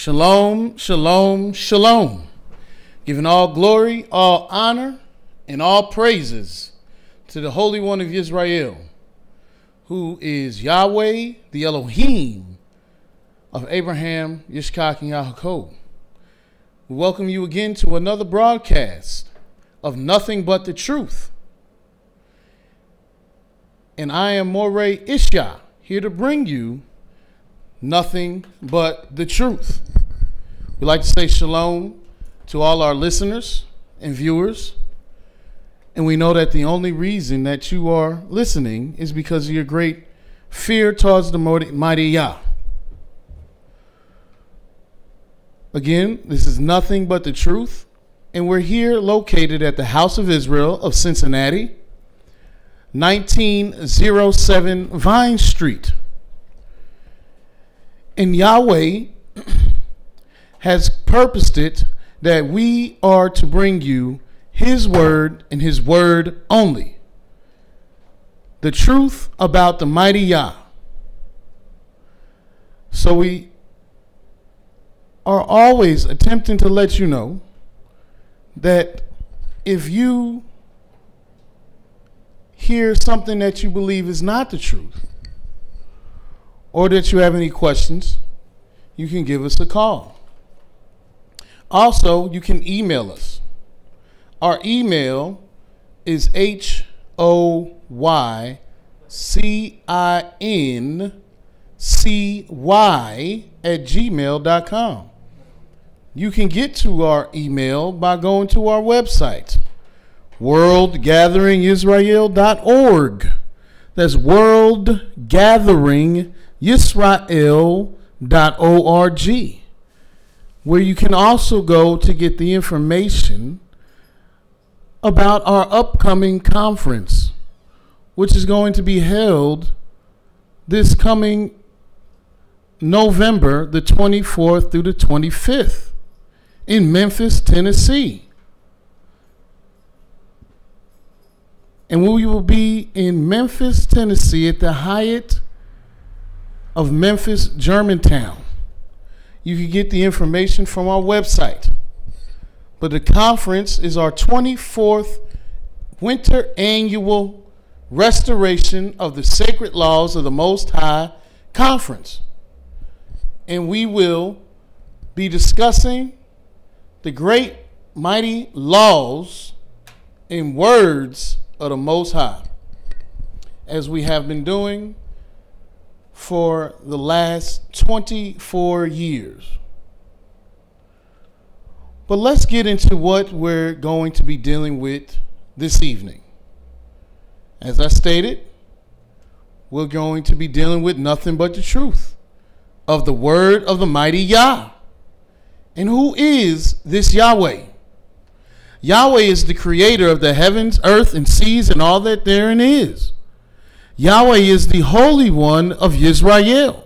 Shalom, shalom, shalom. Giving all glory, all honor, and all praises to the Holy One of Yisrael, who is Yahweh, the Elohim of Abraham, Yitzchak, and Yaakov. We welcome you again to another broadcast of Nothing But the Truth. And I am Mowreh IshYAH, here to bring you nothing but the truth. We'd like to say shalom to all our listeners and viewers. And we know that the only reason that you are listening is because of your great fear towards the mighty Yah. Again, this is nothing but the truth. And we're here located at the House of Israel of Cincinnati, 1907 Vine Street. And Yahweh has purposed it that we are to bring you His word and His word only. The truth about the mighty Yah. So we are always attempting to let you know that if you hear something that you believe is not the truth, or that you have any questions, you can give us a call. Also, you can email us. Our email is HOYCINCY@gmail.com. You can get to our email by going to our website, worldgatheringisrael.org. That's worldgatheringisrael.org, where you can also go to get the information about our upcoming conference, which is going to be held this coming November the 24th through the 25th in Memphis, Tennessee. And we will be in Memphis, Tennessee at the Hyatt of Memphis, Germantown. You can get the information from our website. But the conference is our 24th winter annual restoration of the sacred laws of the Most High conference. And we will be discussing the great mighty laws and words of the Most High, as we have been doing for the last 24 years. But let's get into what we're going to be dealing with this evening. As I stated, we're going to be dealing with nothing but the truth of the word of the mighty Yah. And who is this Yahweh? Yahweh is the creator of the heavens, earth, and seas, and all that therein is. Yahweh is the Holy One of Yisrael,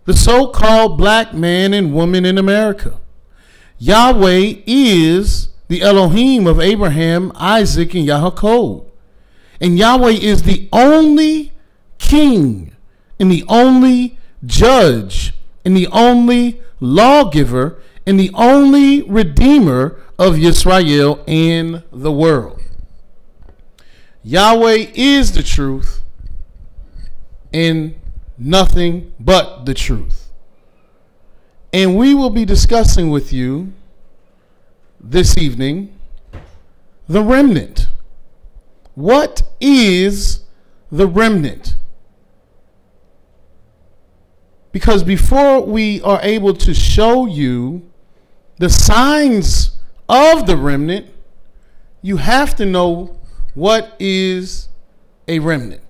the so-called black man and woman in America. Yahweh is the Elohim of Abraham, Isaac, and Yaakov. And Yahweh is the only king, and the only judge, and the only lawgiver, and the only redeemer of Yisrael and the world. Yahweh is the truth and nothing but the truth. And we will be discussing with you this evening the remnant. What is the remnant? Because before we are able to show you the signs of the remnant, you have to know what is a remnant.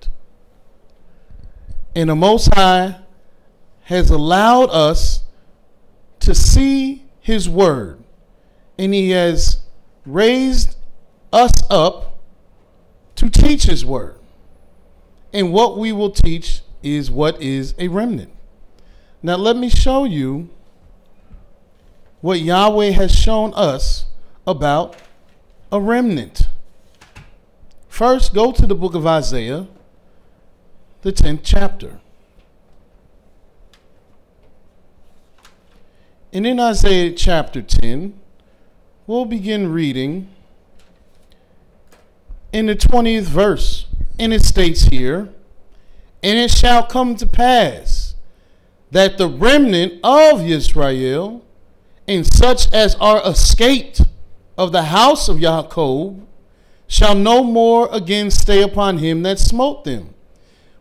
And the Most High has allowed us to see His word, and He has raised us up to teach His word. And what we will teach is what is a remnant. Now let me show you what Yahweh has shown us about a remnant. First, go to the book of Isaiah, the 10th chapter. And in Isaiah chapter 10, we'll begin reading in the 20th verse. And it states here, and it shall come to pass that the remnant of Yisrael and such as are escaped of the house of Yaakov shall no more again stay upon him that smote them,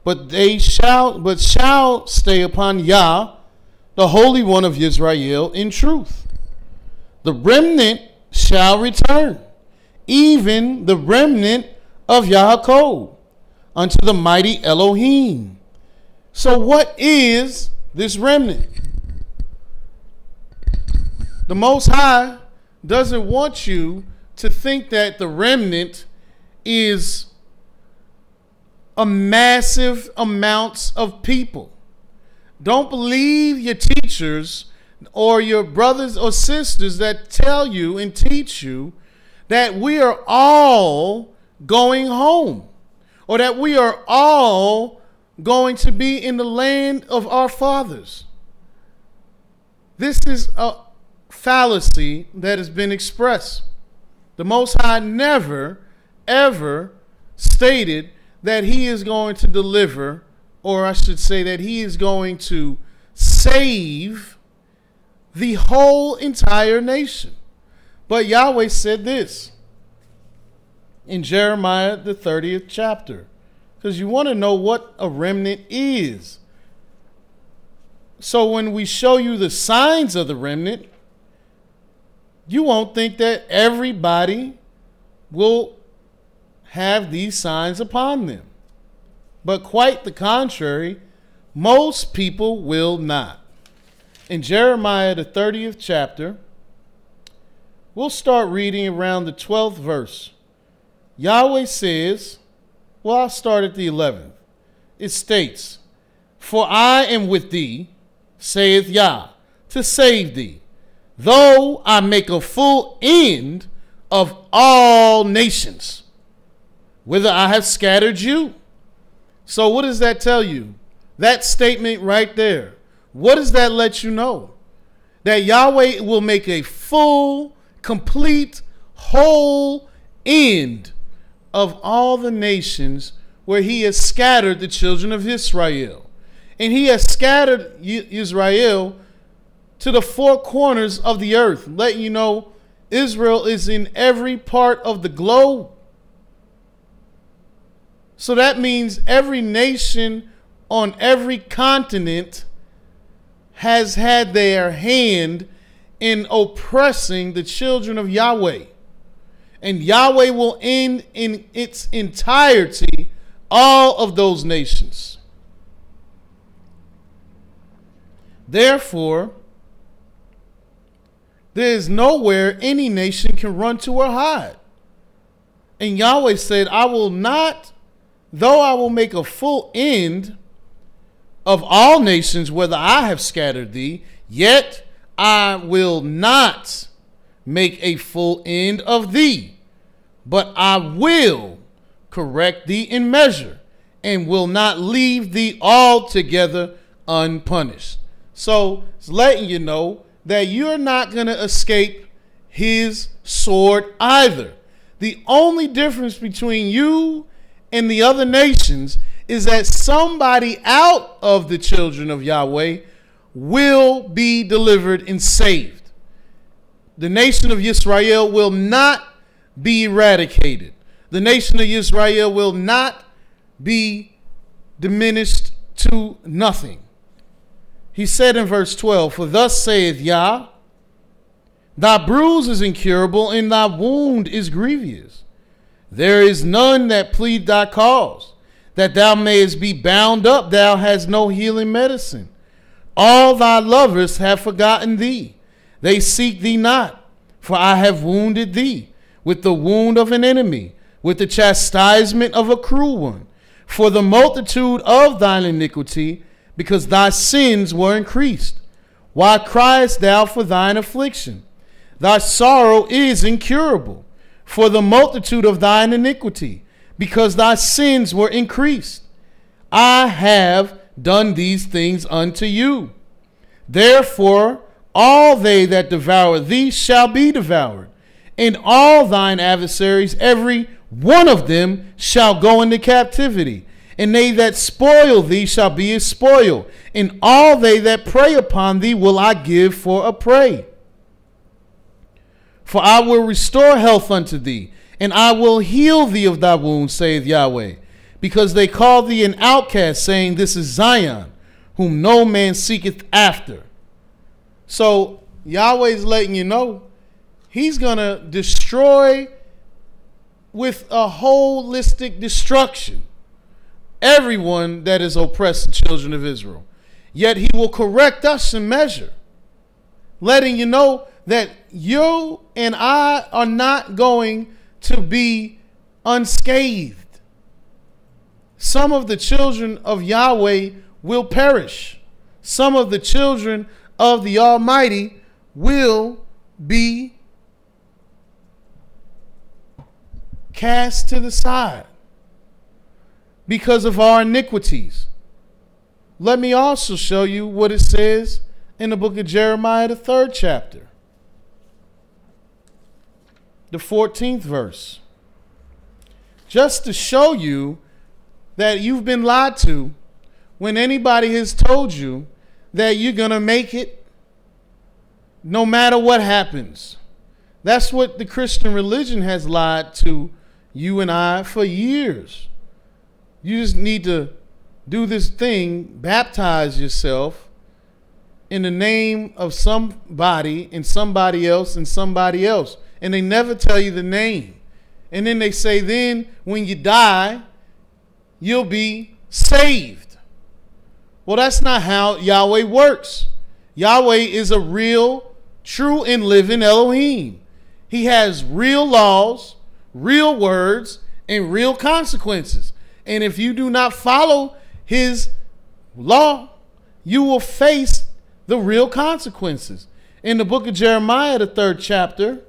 but shall stay upon Yah, the Holy One of Israel, in truth. The remnant shall return, even the remnant of Yaakov, unto the mighty Elohim. So what is this remnant? The Most High doesn't want you to think that the remnant is a massive amounts of people. Don't believe your teachers or your brothers or sisters that tell you and teach you that we are all going home or that we are all going to be in the land of our fathers. This is a fallacy that has been expressed. The Most High never, ever stated that he is going to deliver, or I should say that he is going to save the whole entire nation. But Yahweh said this in Jeremiah, the 30th chapter, because you want to know what a remnant is. So when we show you the signs of the remnant, you won't think that everybody will have these signs upon them. But quite the contrary, most people will not. In Jeremiah, the 30th chapter, we'll start reading around the 12th verse. Yahweh says, well, I'll start at the 11th. It states, for I am with thee, saith Yah, to save thee, though I make a full end of all nations, whither I have scattered you. So what does that tell you? That statement right there. What does that let you know? That Yahweh will make a full, complete, whole end of all the nations where he has scattered the children of Israel. And he has scattered Israel to the four corners of the earth, letting you know Israel is in every part of the globe. So that means every nation on every continent has had their hand in oppressing the children of Yahweh. And Yahweh will end in its entirety all of those nations. Therefore, there is nowhere any nation can run to or hide. And Yahweh said, I will not, though I will make a full end of all nations, whether I have scattered thee, yet I will not make a full end of thee, but I will correct thee in measure, and will not leave thee altogether unpunished. So it's letting you know that you're not going to escape his sword either. The only difference between you and the other nations is that somebody out of the children of Yahweh will be delivered and saved. The nation of Israel will not be eradicated. The nation of Israel will not be diminished to nothing. He said in verse 12, for thus saith Yah, thy bruise is incurable, and thy wound is grievous. There is none that plead thy cause, that thou mayest be bound up. Thou hast no healing medicine. All thy lovers have forgotten thee. They seek thee not. For I have wounded thee with the wound of an enemy, with the chastisement of a cruel one. For the multitude of thine iniquity, because thy sins were increased. Why criest thou for thine affliction? Thy sorrow is incurable, for the multitude of thine iniquity, because thy sins were increased. I have done these things unto you. Therefore all they that devour thee shall be devoured, and all thine adversaries, every one of them, shall go into captivity. And they that spoil thee shall be a spoil, and all they that prey upon thee will I give for a prey. For I will restore health unto thee, and I will heal thee of thy wounds, saith Yahweh. Because they call thee an outcast, saying, This is Zion, whom no man seeketh after. So Yahweh's letting you know he's going to destroy with a holistic destruction everyone that is oppressed the children of Israel. Yet he will correct us in measure, letting you know that you and I are not going to be unscathed. Some of the children of Yahweh will perish. Some of the children of the Almighty will be cast to the side because of our iniquities. Let me also show you what it says in the book of Jeremiah, the 3rd chapter, the 14th verse. Just to show you that you've been lied to when anybody has told you that you're going to make it no matter what happens. That's what the Christian religion has lied to you and I for years. You just need to do this thing, baptize yourself in the name of somebody and somebody else and somebody else. And they never tell you the name. And then they say, then when you die, you'll be saved. Well, that's not how Yahweh works. Yahweh is a real, true, and living Elohim. He has real laws, real words, and real consequences. And if you do not follow his law, you will face the real consequences. In the book of Jeremiah, the 3rd chapter,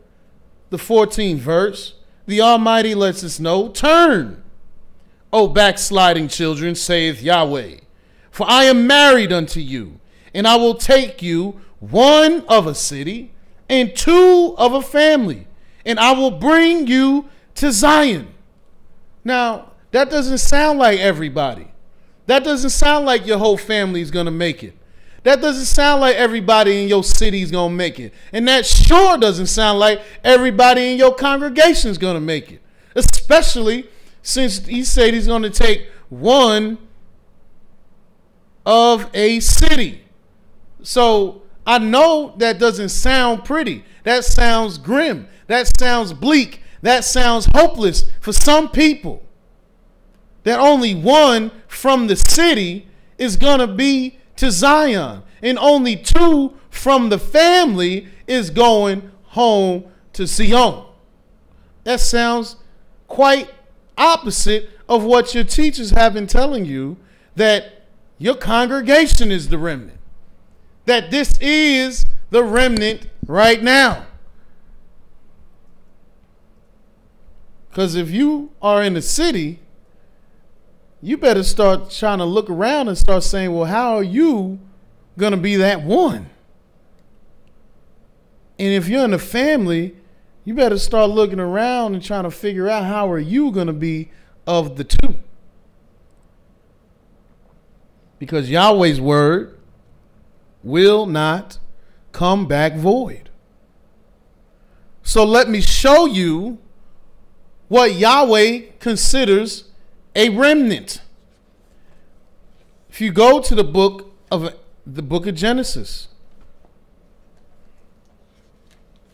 the 14th verse, the Almighty lets us know, Turn, O backsliding children, saith Yahweh, for I am married unto you, and I will take you, one of a city, and two of a family, and I will bring you to Zion. Now, that doesn't sound like everybody. That doesn't sound like your whole family is going to make it. That doesn't sound like everybody in your city is going to make it. And that sure doesn't sound like everybody in your congregation is going to make it. Especially since he said he's going to take one of a city. So I know that doesn't sound pretty. That sounds grim. That sounds bleak. That sounds hopeless for some people. That only one from the city is going to be to Zion. And only two from the family is going home to Zion. That sounds quite opposite of what your teachers have been telling you, that your congregation is the remnant. That this is the remnant right now. Because if you are in the city, you better start trying to look around and start saying, well, how are you going to be that one? And if you're in the family, you better start looking around and trying to figure out how are you going to be of the two. Because Yahweh's word will not come back void. So let me show you what Yahweh considers a remnant. If you go to the book of Genesis,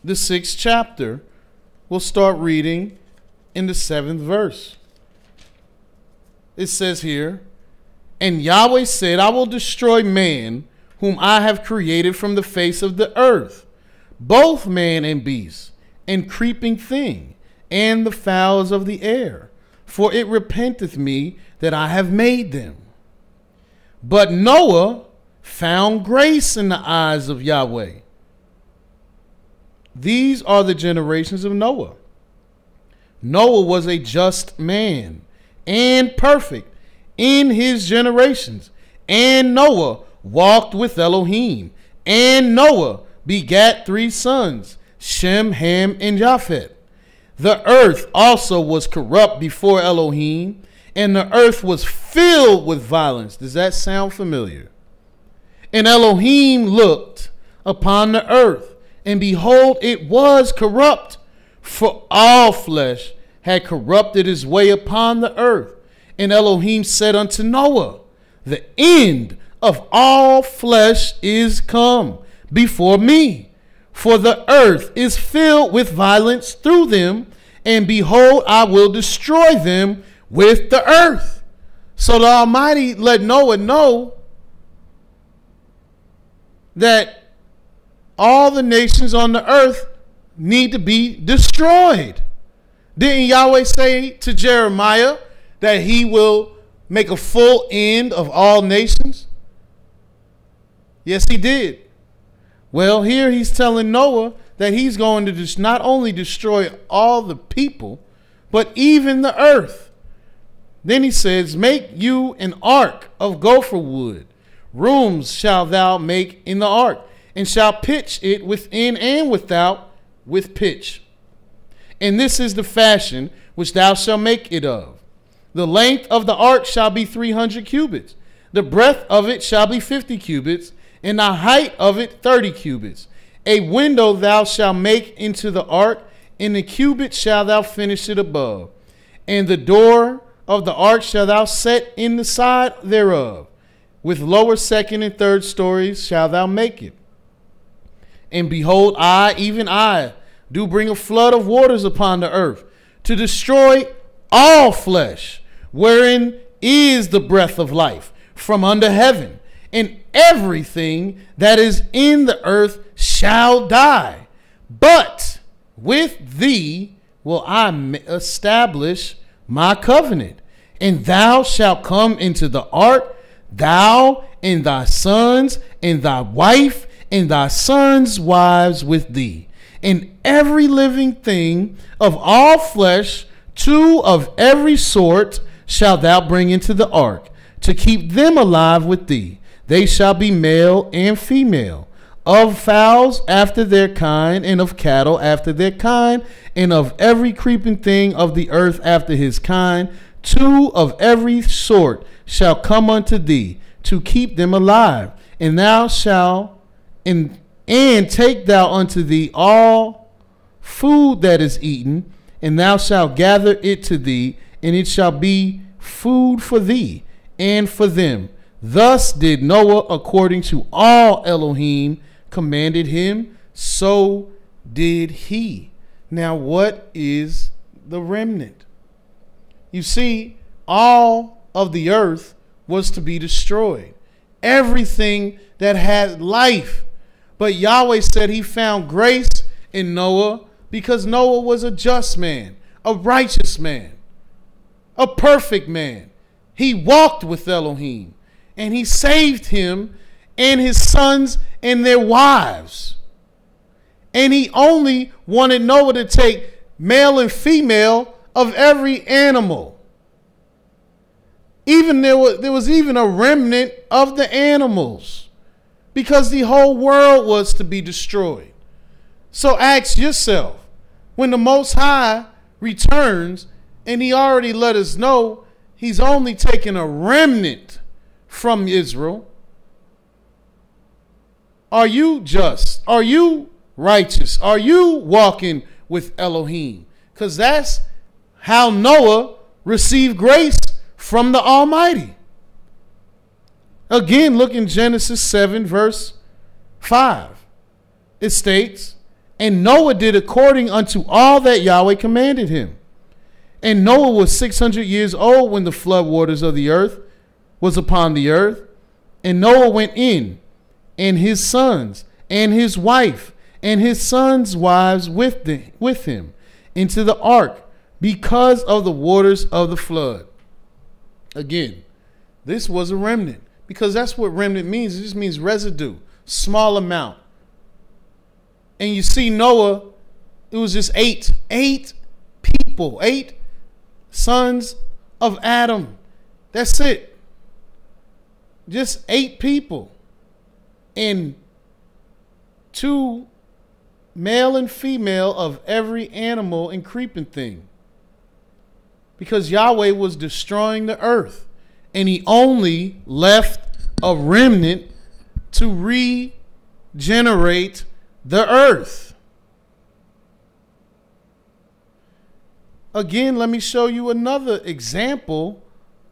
the 6th chapter, we'll start reading in the 7th verse. It says here, And Yahweh said, I will destroy man, whom I have created from the face of the earth, both man and beast, and creeping thing, and the fowls of the air. For it repenteth me that I have made them. But Noah found grace in the eyes of Yahweh. These are the generations of Noah. Noah was a just man and perfect in his generations. And Noah walked with Elohim. And Noah begat 3 sons, Shem, Ham, and Japheth. The earth also was corrupt before Elohim, and the earth was filled with violence. Does that sound familiar? And Elohim looked upon the earth, and behold, it was corrupt, for all flesh had corrupted his way upon the earth. And Elohim said unto Noah, the end of all flesh is come before me, for the earth is filled with violence through them, and behold, I will destroy them with the earth. So the Almighty let Noah know that all the nations on the earth need to be destroyed. Didn't Yahweh say to Jeremiah that he will make a full end of all nations? Yes, he did. Well, here he's telling Noah that he's going to just not only destroy all the people, but even the earth. Then he says, make you an ark of gopher wood. Rooms shall thou make in the ark, and shall pitch it within and without with pitch. And this is the fashion which thou shalt make it of. The length of the ark shall be 300 cubits. The breadth of it shall be 50 cubits, and the height of it 30 cubits. A window thou shalt make into the ark, and the cubit shalt thou finish it above. And the door of the ark shalt thou set in the side thereof. With lower, second, and third stories shalt thou make it. And behold, I, even I, do bring a flood of waters upon the earth, to destroy all flesh, wherein is the breath of life, from under heaven. And everything that is in the earth shall die. But with thee will I establish my covenant. And thou shalt come into the ark, thou and thy sons, and thy wife, and thy sons' wives with thee, and every living thing of all flesh, 2 of every sort shalt thou bring into the ark, to keep them alive with thee. They shall be male and female, of fowls after their kind, and of cattle after their kind, and of every creeping thing of the earth after his kind. 2 of every sort shall come unto thee, to keep them alive. And thou shalt and take thou unto thee all food that is eaten, and thou shalt gather it to thee, and it shall be food for thee and for them. Thus did Noah according to all Elohim commanded him, so did he. Now, what is the remnant? You see, all of the earth was to be destroyed. Everything that had life. But Yahweh said he found grace in Noah because Noah was a just man, a righteous man, a perfect man. He walked with Elohim, and he saved him and his sons and their wives. And he only wanted Noah to take male and female of every animal. Even there was even a remnant of the animals, because the whole world was to be destroyed. So ask yourself, when the Most High returns, and he already let us know he's only taking a remnant from Israel, are you just? Are you righteous? Are you walking with Elohim? Because that's how Noah received grace from the Almighty. Again, look in Genesis 7, verse 5. It states, and Noah did according unto all that Yahweh commanded him. And Noah was 600 years old when the flood waters of the earth was upon the earth. And Noah went in, and his sons, and his wife, and his sons' wives with him, into the ark, because of the waters of the flood. Again, this was a remnant, because that's what remnant means. It just means residue, small amount. And you see Noah, it was just eight people, 8 sons of Adam. That's it. Just 8 people. And to male and female of every animal and creeping thing. Because Yahweh was destroying the earth, and he only left a remnant to regenerate the earth. Again, let me show you another example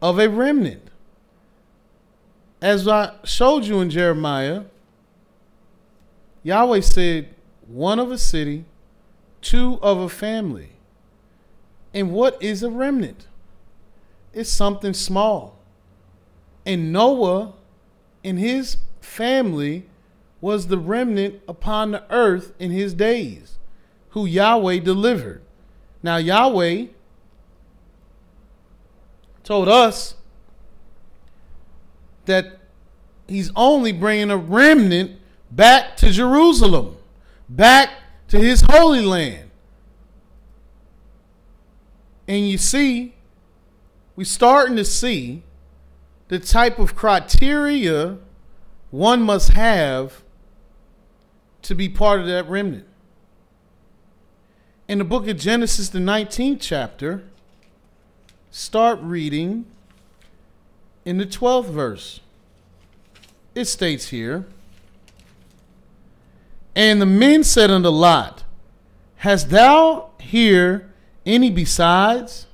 of a remnant. As I showed you in Jeremiah, Yahweh said, one of a city, two of a family. And what is a remnant? It's something small. And Noah and his family was the remnant upon the earth in his days, who Yahweh delivered. Now Yahweh told us that he's only bringing a remnant back to Jerusalem, back to his holy land. And you see, we're starting to see the type of criteria one must have to be part of that remnant. In the book of Genesis, the 19th chapter, start reading in the 12th verse. It states here, and the men said unto Lot, hast thou here any besides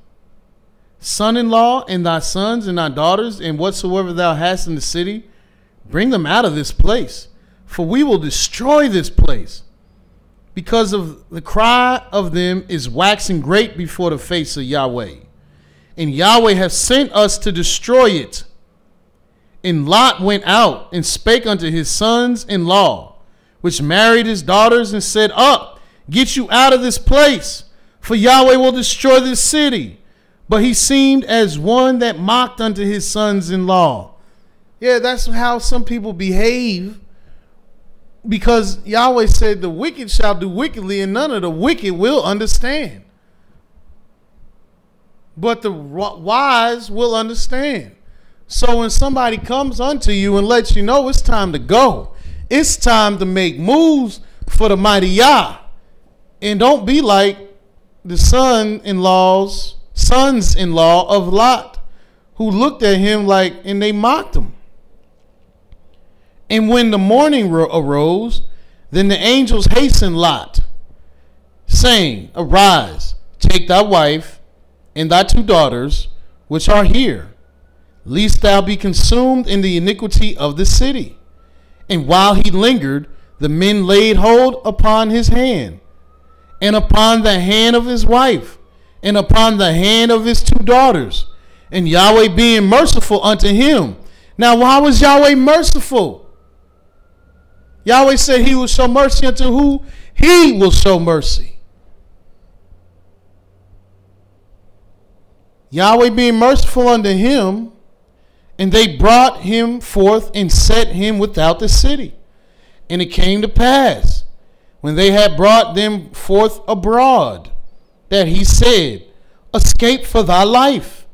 son-in-law, and thy sons and thy daughters, and whatsoever thou hast in the city? Bring them out of this place, for we will destroy this place, because of the cry of them is waxing great before the face of Yahweh. And Yahweh hath sent us to destroy it. And Lot went out and spake unto his sons-in-law, which married his daughters, and said, up, get you out of this place, for Yahweh will destroy this city. But he seemed as one that mocked unto his sons-in-law. Yeah, that's how some people behave, because Yahweh said the wicked shall do wickedly, and none of the wicked will understand. But the wise will understand. So when somebody comes unto you and lets you know it's time to go, it's time to make moves for the mighty Yah. And don't be like the sons-in-law of Lot, who looked at him like, and they mocked him. And when the morning arose, then the angels hastened Lot, saying, arise, take thy wife and thy two daughters, which are here, lest thou be consumed in the iniquity of the city. And while he lingered, the men laid hold upon his hand, and upon the hand of his wife, and upon the hand of his two daughters, and Yahweh being merciful unto him. Now, why was Yahweh merciful? Yahweh said he will show mercy unto who? He will show mercy. Yahweh being merciful unto him, and they brought him forth and set him without the city. And it came to pass, when they had brought them forth abroad, that he said, escape for thy life.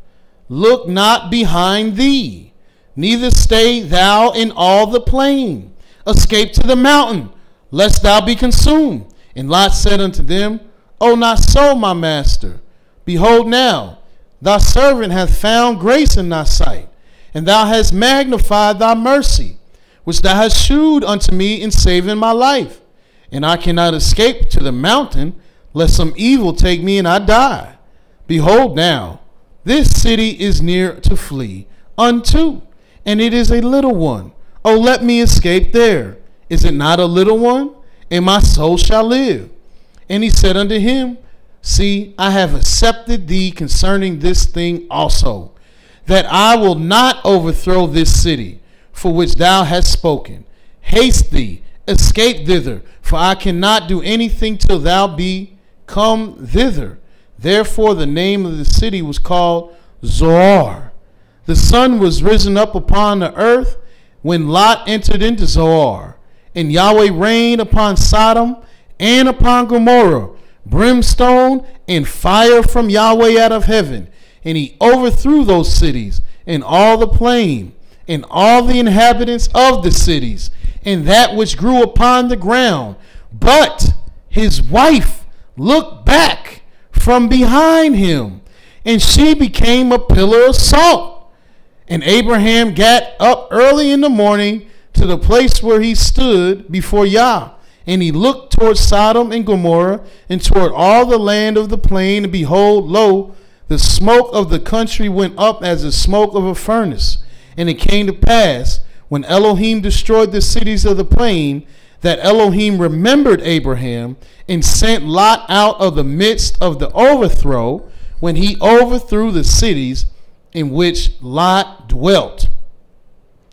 Look not behind thee, neither stay thou in all the plain. Escape to the mountain, lest thou be consumed. And Lot said unto them, O not so, my master. Behold now, thy servant hath found grace in thy sight, and thou hast magnified thy mercy, which thou hast shewed unto me in saving my life. And I cannot escape to the mountain, lest some evil take me and I die. Behold now, this city is near to flee unto, and it is a little one. Oh, let me escape there. Is it not a little one? And my soul shall live. And he said unto him, see, I have accepted thee concerning this thing also, that I will not overthrow this city for which thou hast spoken. Haste thee, escape thither, for I cannot do anything till thou be come thither. Therefore the name of the city was called Zoar. The sun was risen up upon the earth when Lot entered into Zoar. And Yahweh rained upon Sodom and upon Gomorrah brimstone and fire from Yahweh out of heaven. And he overthrew those cities and all the plain and all the inhabitants of the cities. and that which grew upon the ground. But his wife looked back from behind him, and she became a pillar of salt. And Abraham got up early in the morning to the place where he stood before Yah, and he looked toward Sodom and Gomorrah, and toward all the land of the plain, and behold, lo, the smoke of the country went up as the smoke of a furnace. And it came to pass, when Elohim destroyed the cities of the plain, that Elohim remembered Abraham, and sent Lot out of the midst of the overthrow, when he overthrew the cities in which Lot dwelt.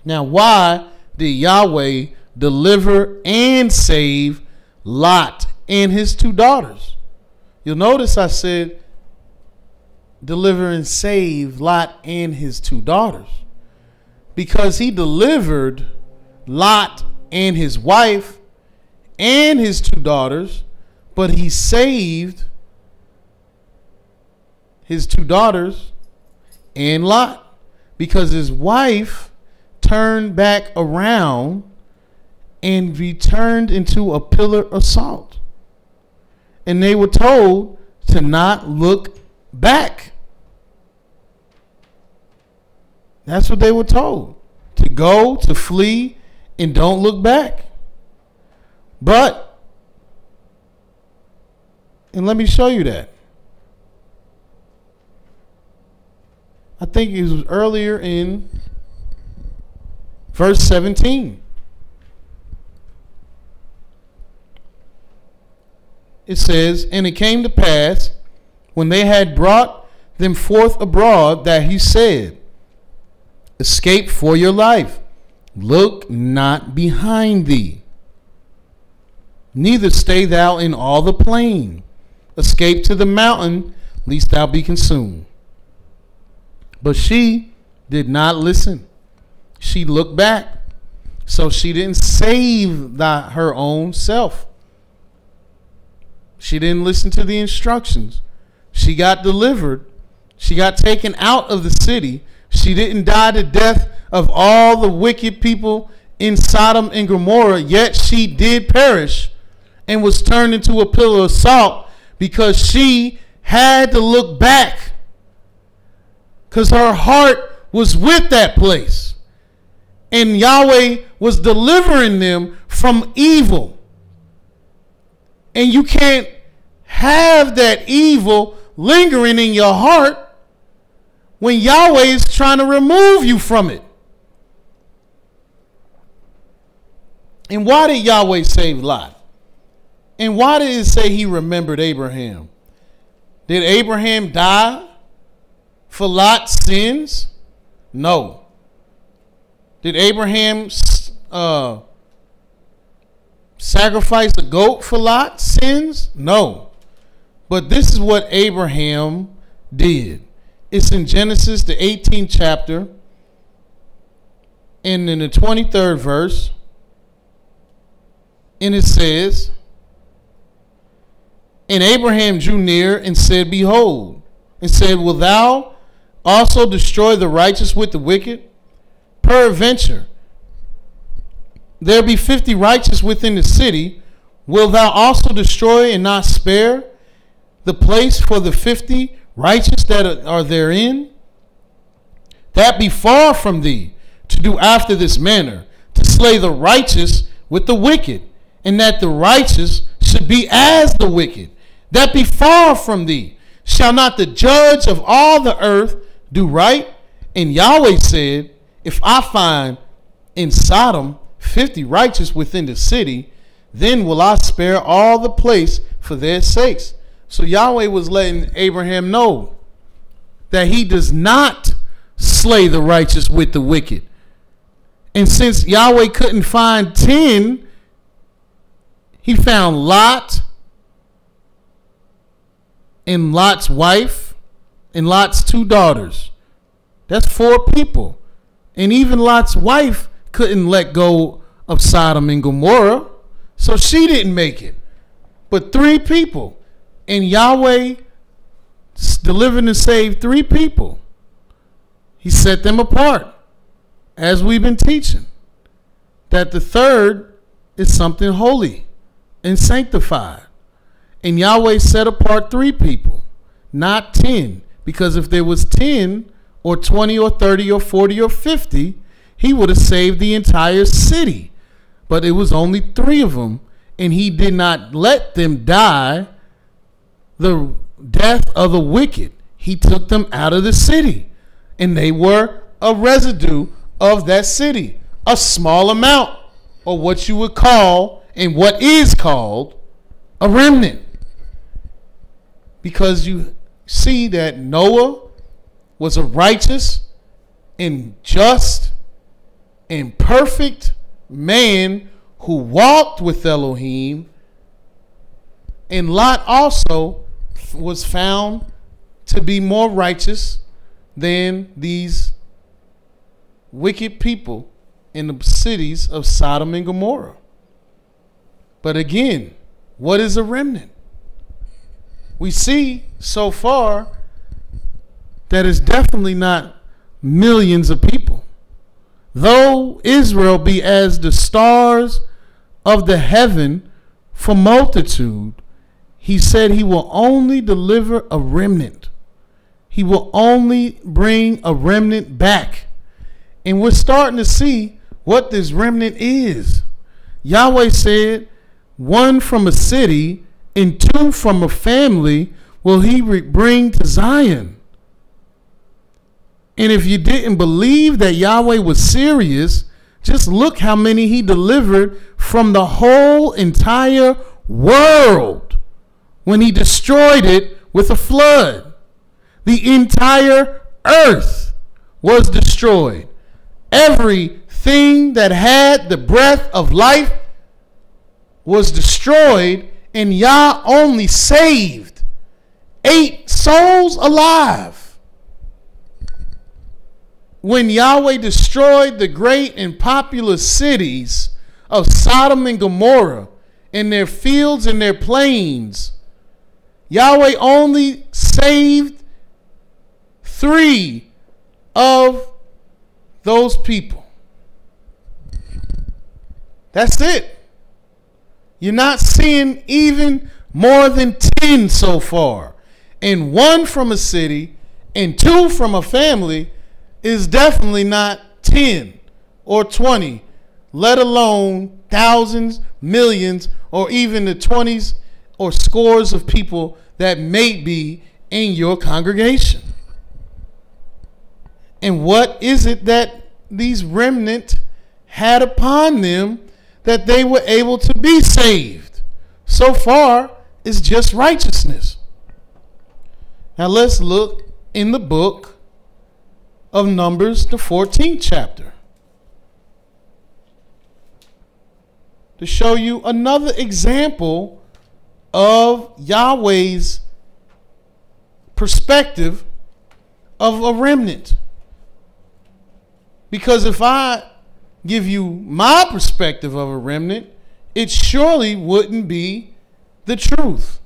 Now, why did Yahweh deliver and save Lot and his two daughters? You'll notice I said deliver and save Lot and his two daughters, because he delivered Lot and his wife and his two daughters, but he saved his two daughters and Lot, because his wife turned back around and returned into a pillar of salt. And they were told to not look back. That's what they were told. To go, to flee, and don't look back. But, and let me show you that. I think it was earlier in verse 17. It says, and it came to pass, when they had brought them forth abroad, that he said, escape for your life. Look not behind thee. Neither stay thou in all the plain. Escape to the mountain, lest thou be consumed. But she did not listen. She looked back. So she didn't save her own self. She didn't listen to the instructions. She got delivered. She got taken out of the city. She didn't die the death of all the wicked people in Sodom and Gomorrah, yet she did perish and was turned into a pillar of salt, because she had to look back, because her heart was with that place. And Yahweh was delivering them from evil. And you can't have that evil lingering in your heart when Yahweh is trying to remove you from it. And why did Yahweh save Lot? And why did it say he remembered Abraham? Did Abraham die for Lot's sins? No. Did Abraham sacrifice a goat for Lot's sins? No. But this is what Abraham did. It's in Genesis, the 18th chapter, and in the 23rd verse, and it says, and Abraham drew near and said, behold, and said, wilt thou also destroy the righteous with the wicked? Peradventure, there be 50 righteous within the city. Wilt thou also destroy and not spare the place for the 50 righteous that are therein? That be far from thee to do after this manner, to slay the righteous with the wicked, and that the righteous should be as the wicked. That be far from thee. Shall not the judge of all the earth do right? And Yahweh said, if I find in Sodom 50 righteous within the city, then will I spare all the place for their sakes. So Yahweh was letting Abraham know that he does not slay the righteous with the wicked. And since Yahweh couldn't find 10, he found Lot and Lot's wife and Lot's two daughters. That's 4 people. And even Lot's wife couldn't let go of Sodom and Gomorrah, so she didn't make it. But 3 people. And Yahweh delivered and saved 3 people. He set them apart, as we've been teaching, that the third is something holy and sanctified. And Yahweh set apart 3 people, not 10. Because if there was 10 or 20 or 30 or 40 or 50, he would have saved the entire city. But it was only 3 of them, and he did not let them die the death of the wicked. He took them out of the city, and they were a residue of that city, a small amount, or what you would call, and what is called, a remnant. Because you see that Noah was a righteous and just and perfect man who walked with Elohim, and Lot also was found to be more righteous than these wicked people in the cities of Sodom and Gomorrah. But again, what is a remnant? We see so far that it's definitely not millions of people. Though Israel be as the stars of the heaven for multitude, he said he will only deliver a remnant. He will only bring a remnant back. And we're starting to see what this remnant is. Yahweh said, 1 from a city and 2 from a family will he bring to Zion. And if you didn't believe that Yahweh was serious, just look how many he delivered from the whole entire world when he destroyed it with a flood. The entire earth was destroyed. Everything that had the breath of life was destroyed, and Yah only saved 8 souls alive. When Yahweh destroyed the great and populous cities of Sodom and Gomorrah and their fields and their plains, Yahweh only saved 3 of those people. That's it. You're not seeing even more than 10 so far. And 1 from a city and 2 from a family is definitely not 10 or 20, let alone thousands, millions, or even the 20s or scores of people that may be in your congregation. And what is it that these remnant had upon them that they were able to be saved? So far, it's just righteousness. Now let's look in the book of Numbers, the 14th chapter, to show you another example of Yahweh's perspective of a remnant. Because if I give you my perspective of a remnant, it surely wouldn't be the truth.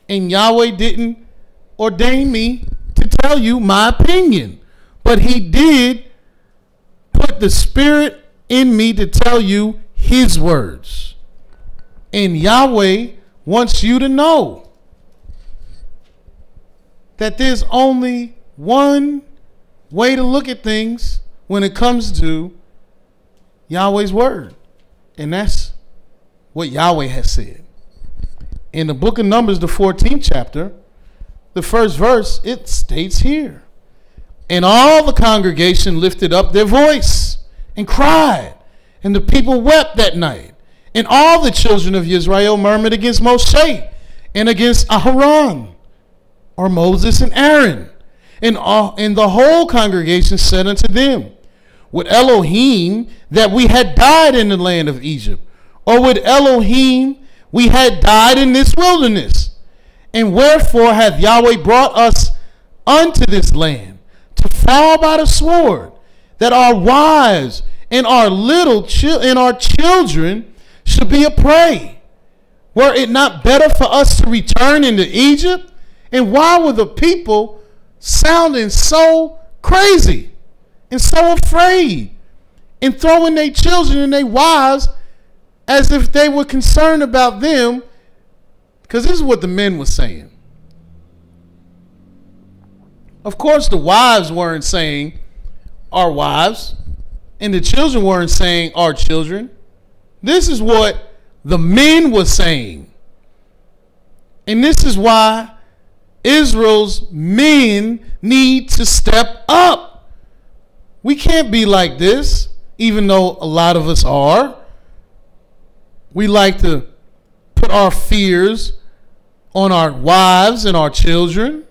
And Yahweh didn't ordain me to tell you my opinion, but he did put the Spirit in me to tell you his words. And Yahweh wants you to know that there's only one way to look at things when it comes to Yahweh's word. And that's what Yahweh has said. In the book of Numbers, the 14th chapter, the first verse, it states here, and all the congregation lifted up their voice and cried, and the people wept that night. And all the children of Israel murmured against Moshe and against Aharon, or Moses and Aaron. And the whole congregation said unto them, would Elohim that we had died in the land of Egypt, or would Elohim we had died in this wilderness? And wherefore hath Yahweh brought us unto this land, to fall by the sword, that our wives and our and our children should be a prey? Were it not better for us to return into Egypt? And why were the people sounding so crazy and so afraid? and throwing their children and their wives as if they were concerned about them. Because this is what the men were saying. Of course, the wives weren't saying our wives, and the children weren't saying our children. This is what the men were saying. And this is why Israel's men need to step up. We can't be like this, even though a lot of us are. We like to put our fears on our wives and our children.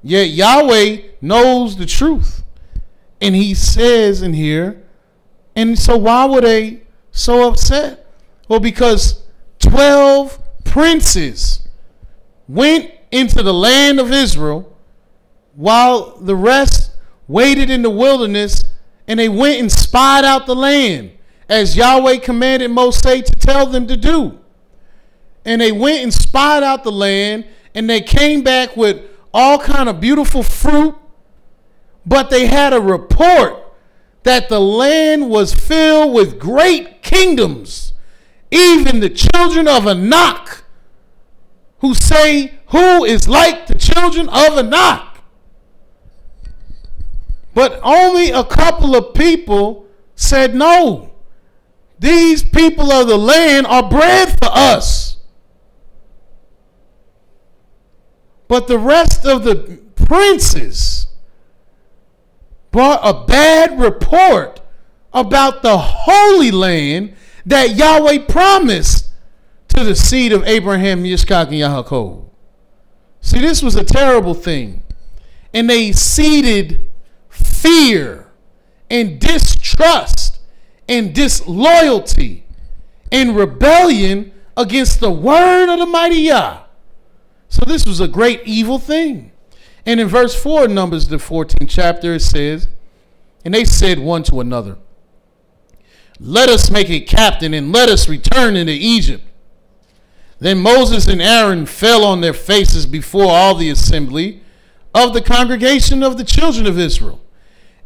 Yet Yahweh knows the truth. And he says in here, and so why were they so upset? Well, because 12 princes went into the land of Israel while the rest waited in the wilderness, and they went and spied out the land as Yahweh commanded Moses to tell them to do. And they went and spied out the land, and they came back with all kind of beautiful fruit, but they had a report that the land was filled with great kingdoms, even the children of Anak, who say, who is like the children of Anak? But only a couple of people said, no, these people of the land are bread for us. But the rest of the princes brought a bad report about the Holy Land that Yahweh promised to the seed of Abraham, Yitzchak, and Yaakov. See, this was a terrible thing. And they seeded fear and distrust and disloyalty and rebellion against the word of the mighty Yah. So this was a great evil thing. And in verse 4, Numbers the 14th chapter, it says, and they said one to another, let us make a captain and let us return into Egypt. Then Moses and Aaron fell on their faces before all the assembly of the congregation of the children of Israel.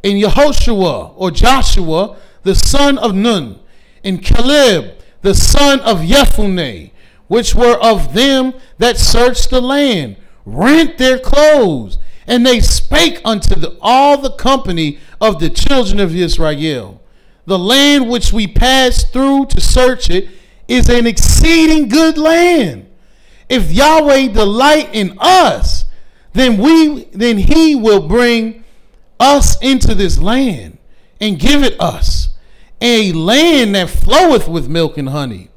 And Yehoshua, or Joshua, the son of Nun, and Caleb, the son of Jephunneh, which were of them that searched the land, rent their clothes, and they spake unto all the company of the children of Israel, the land which we passed through to search it is an exceeding good land. If Yahweh delight in us, then he will bring us into this land and give it us, a land that floweth with milk and honey.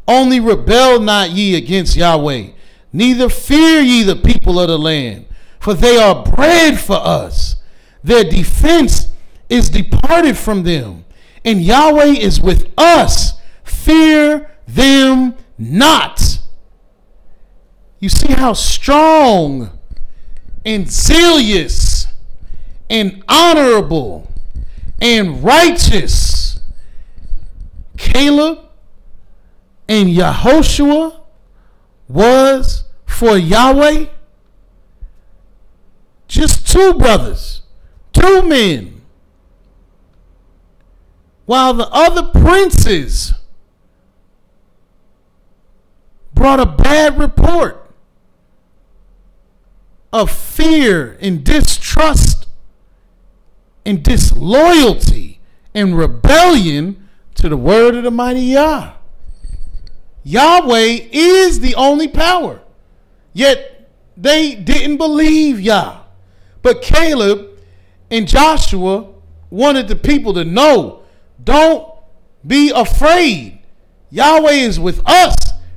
Only rebel not ye against Yahweh, neither fear ye the people of the land, for they are bread for us. Their defense is departed from them, and Yahweh is with us. Fear them not. You see how strong and zealous and honorable and righteous Caleb and Yehoshua was for Yahweh? Just two brothers, two men, while the other princes brought a bad report of fear and distrust and disloyalty and rebellion to the word of the mighty Yah. Yahweh is the only power, yet they didn't believe Yah. But Caleb and Joshua wanted the people to know, don't be afraid. Yahweh is with us.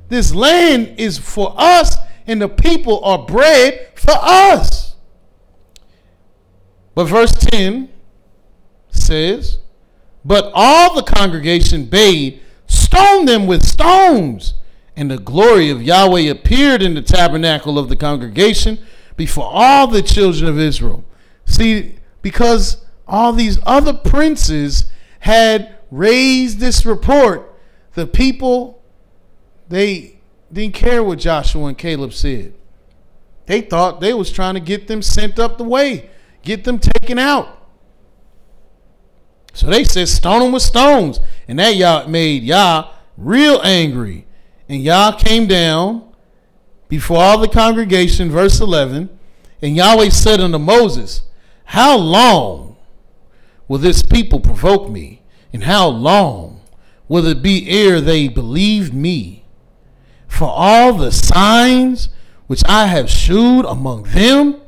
This land is for us, and the people are bread for us. But verse 10 says, but all the congregation bade, stone them with stones. And the glory of Yahweh appeared in the tabernacle of the congregation before all the children of Israel. See, because all these other princes had raised this report, the people, they didn't care what Joshua and Caleb said. They thought they was trying to get them sent up the way, get them taken out. So they said, stone them with stones. And that Yah made Yah real angry. And Yah came down before all the congregation, verse 11. And Yahweh said unto Moses, how long will this people provoke me? And how long will it be ere they believe me? For all the signs which I have shewed among them,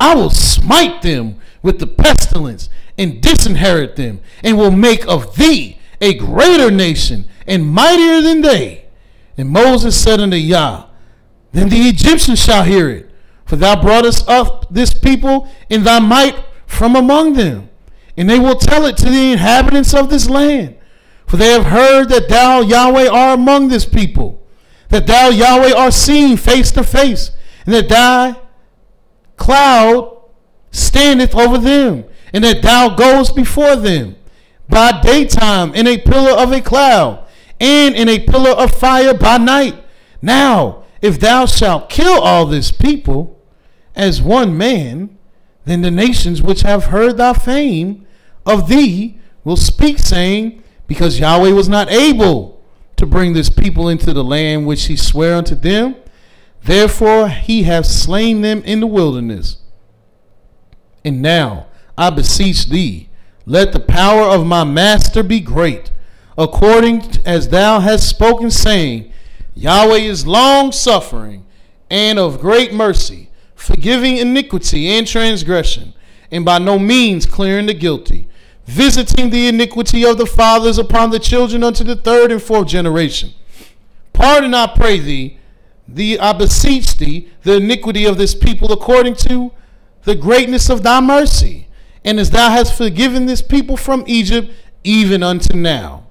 I will smite them with the pestilence and disinherit them, and will make of thee a greater nation and mightier than they. And Moses said unto Yah, then the Egyptians shall hear it, for thou broughtest up this people in thy might from among them. And they will tell it to the inhabitants of this land. For they have heard that thou, Yahweh, art among this people, that thou, Yahweh, art seen face to face, and that thy cloud standeth over them, and that thou goest before them by daytime in a pillar of a cloud, and in a pillar of fire by night. Now, if thou shalt kill all this people as one man, then the nations which have heard thy fame of thee will speak, saying, because Yahweh was not able to bring this people into the land which he sware unto them, therefore he hath slain them in the wilderness. And now, I beseech thee, let the power of my master be great, according as thou hast spoken, saying, Yahweh is long-suffering and of great mercy, forgiving iniquity and transgression, and by no means clearing the guilty, visiting the iniquity of the fathers upon the children unto the third and fourth generation. Pardon, I pray thee, I beseech thee, the iniquity of this people according to the greatness of thy mercy, and as thou hast forgiven this people from Egypt, even unto now.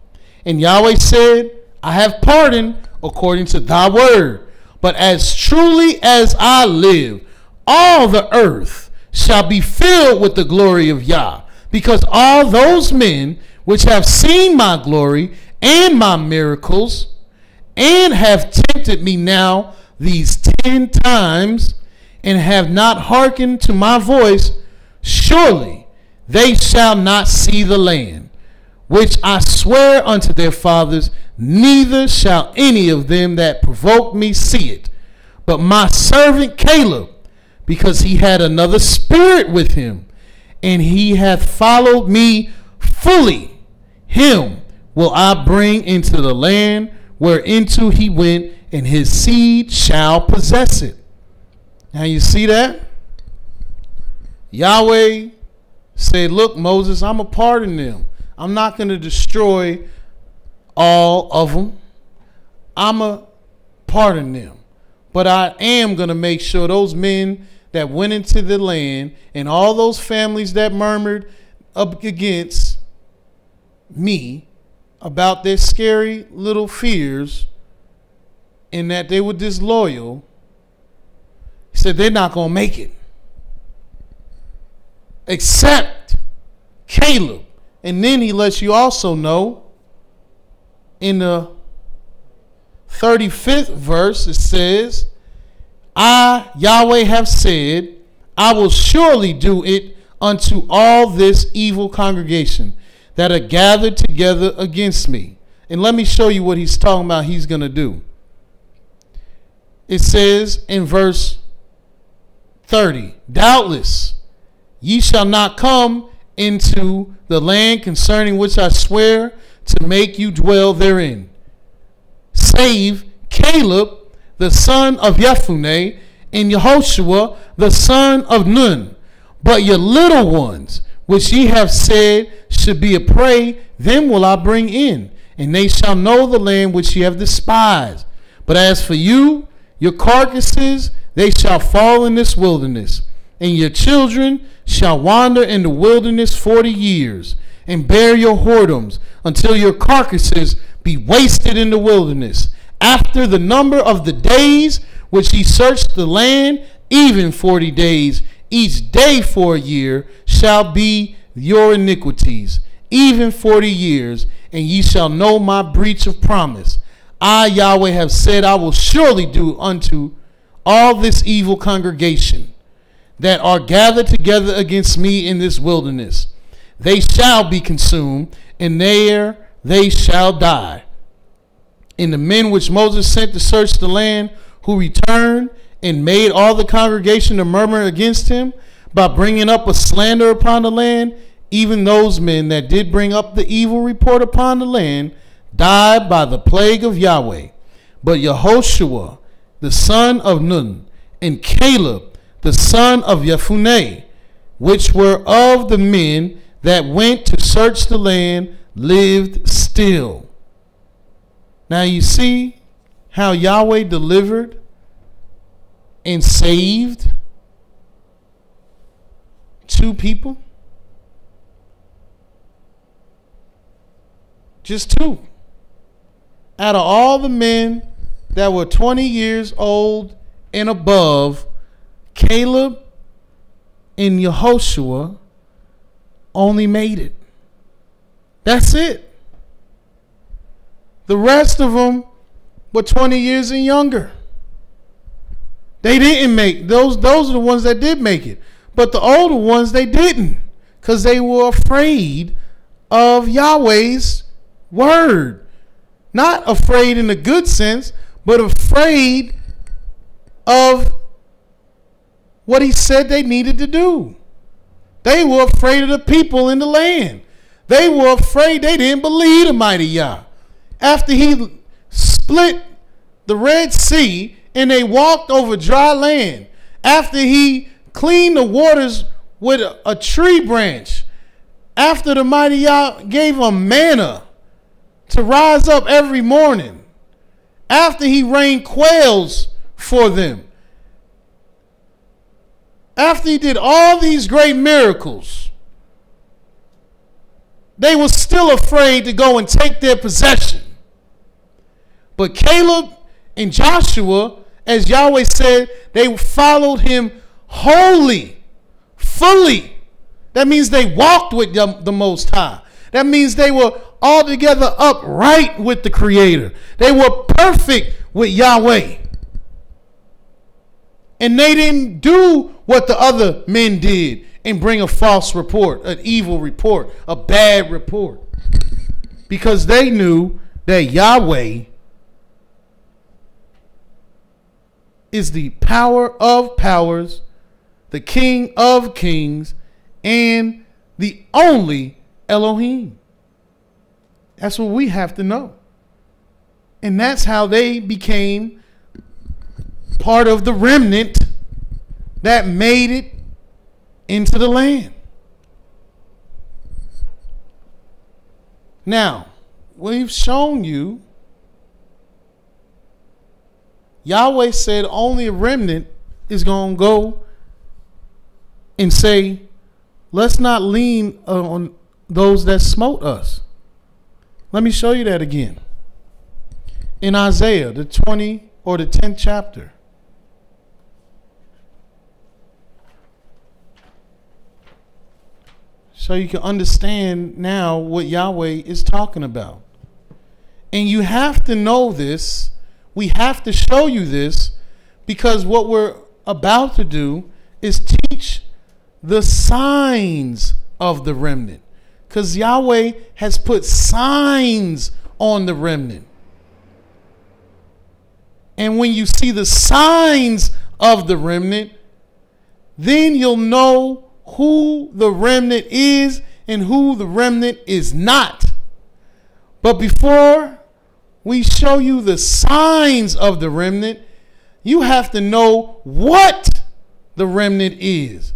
And Yahweh said, I have pardoned according to thy word, but as truly as I live, all the earth shall be filled with the glory of Yah, because all those men which have seen my glory and my miracles, and have tempted me now these 10 times, and have not hearkened to my voice, surely they shall not see the land, which I swear unto their fathers, neither shall any of them that provoke me see it. But my servant Caleb, because he had another spirit with him, and he hath followed me fully, him will I bring into the land whereinto he went, and his seed shall possess it. Now you see that? Yahweh said, look, Moses, I'm going to pardon them. I'm not going to destroy all of them. I'm going to pardon them. But I am going to make sure those men that went into the land and all those families that murmured up against me about their scary little fears and that they were disloyal, he said they're not going to make it. Except Caleb. And then he lets you also know in the 35th verse, it says, I, Yahweh, have said, I will surely do it unto all this evil congregation that are gathered together against me. And let me show you what he's talking about he's going to do. It says in verse 30, doubtless ye shall not come into the land concerning which I swear to make you dwell therein, save Caleb the son of Jephunneh and Yehoshua the son of Nun. But your little ones, which ye have said should be a prey, them will I bring in, and they shall know the land which ye have despised. But as for you, your carcasses, they shall fall in this wilderness, and your children shall wander in the wilderness 40 years, and bear your whoredoms until your carcasses be wasted in the wilderness. After the number of the days which ye searched the land, even 40 days, each day for a year, shall be your iniquities, even 40 years, and ye shall know my breach of promise. I, Yahweh, have said, I will surely do unto all this evil congregation that are gathered together against me in this wilderness. they shall be consumed, and there they shall die. And the men which Moses sent to search the land, who returned and made all the congregation to murmur against him by bringing up a slander upon the land, even those men that did bring up the evil report upon the land, died by the plague of Yahweh. But Yehoshua, the son of Nun, and Caleb, the son of Jephunneh, which were of the men that went to search the land, lived still. Now you see how Yahweh delivered and saved two people? Just two. Out of all the men that were 20 years old and above, Caleb and Yehoshua only made it. That's it. The rest of them were 20 years and younger. They didn't make those are the ones that did make it. But the older ones, they didn't, because they were afraid of Yahweh's word. Not afraid in a good sense, but afraid of what he said they needed to do. They were afraid of the people in the land. They were afraid. They didn't believe the mighty Yah. After he split the Red Sea and they walked over dry land, after he cleaned the waters with a tree branch, after the mighty Yah gave them manna to rise up every morning, after he rained quails for them, after he did all these great miracles, they were still afraid to go and take their possession. But Caleb and Joshua, as Yahweh said, they followed him wholly, fully. That means they walked with the Most High. That means they were altogether upright with the Creator. They were perfect with Yahweh. And they didn't do what the other men did and bring a false report, an evil report, a bad report. Because they knew that Yahweh is the power of powers, the King of kings, and the only Elohim. That's what we have to know. And that's how they became part of the remnant that made it into the land. Now, we've shown you, Yahweh said only a remnant is going to go and say, let's not lean on those that smote us. Let me show you that again. In Isaiah, the 20 or the 10th chapter. So you can understand now what Yahweh is talking about. And you have to know this. We have to show you this, because what we're about to do is teach the signs of the remnant. Because Yahweh has put signs on the remnant. And when you see the signs of the remnant, then you'll know who the remnant is and who the remnant is not. But before we show you the signs of the remnant, you have to know what the remnant is.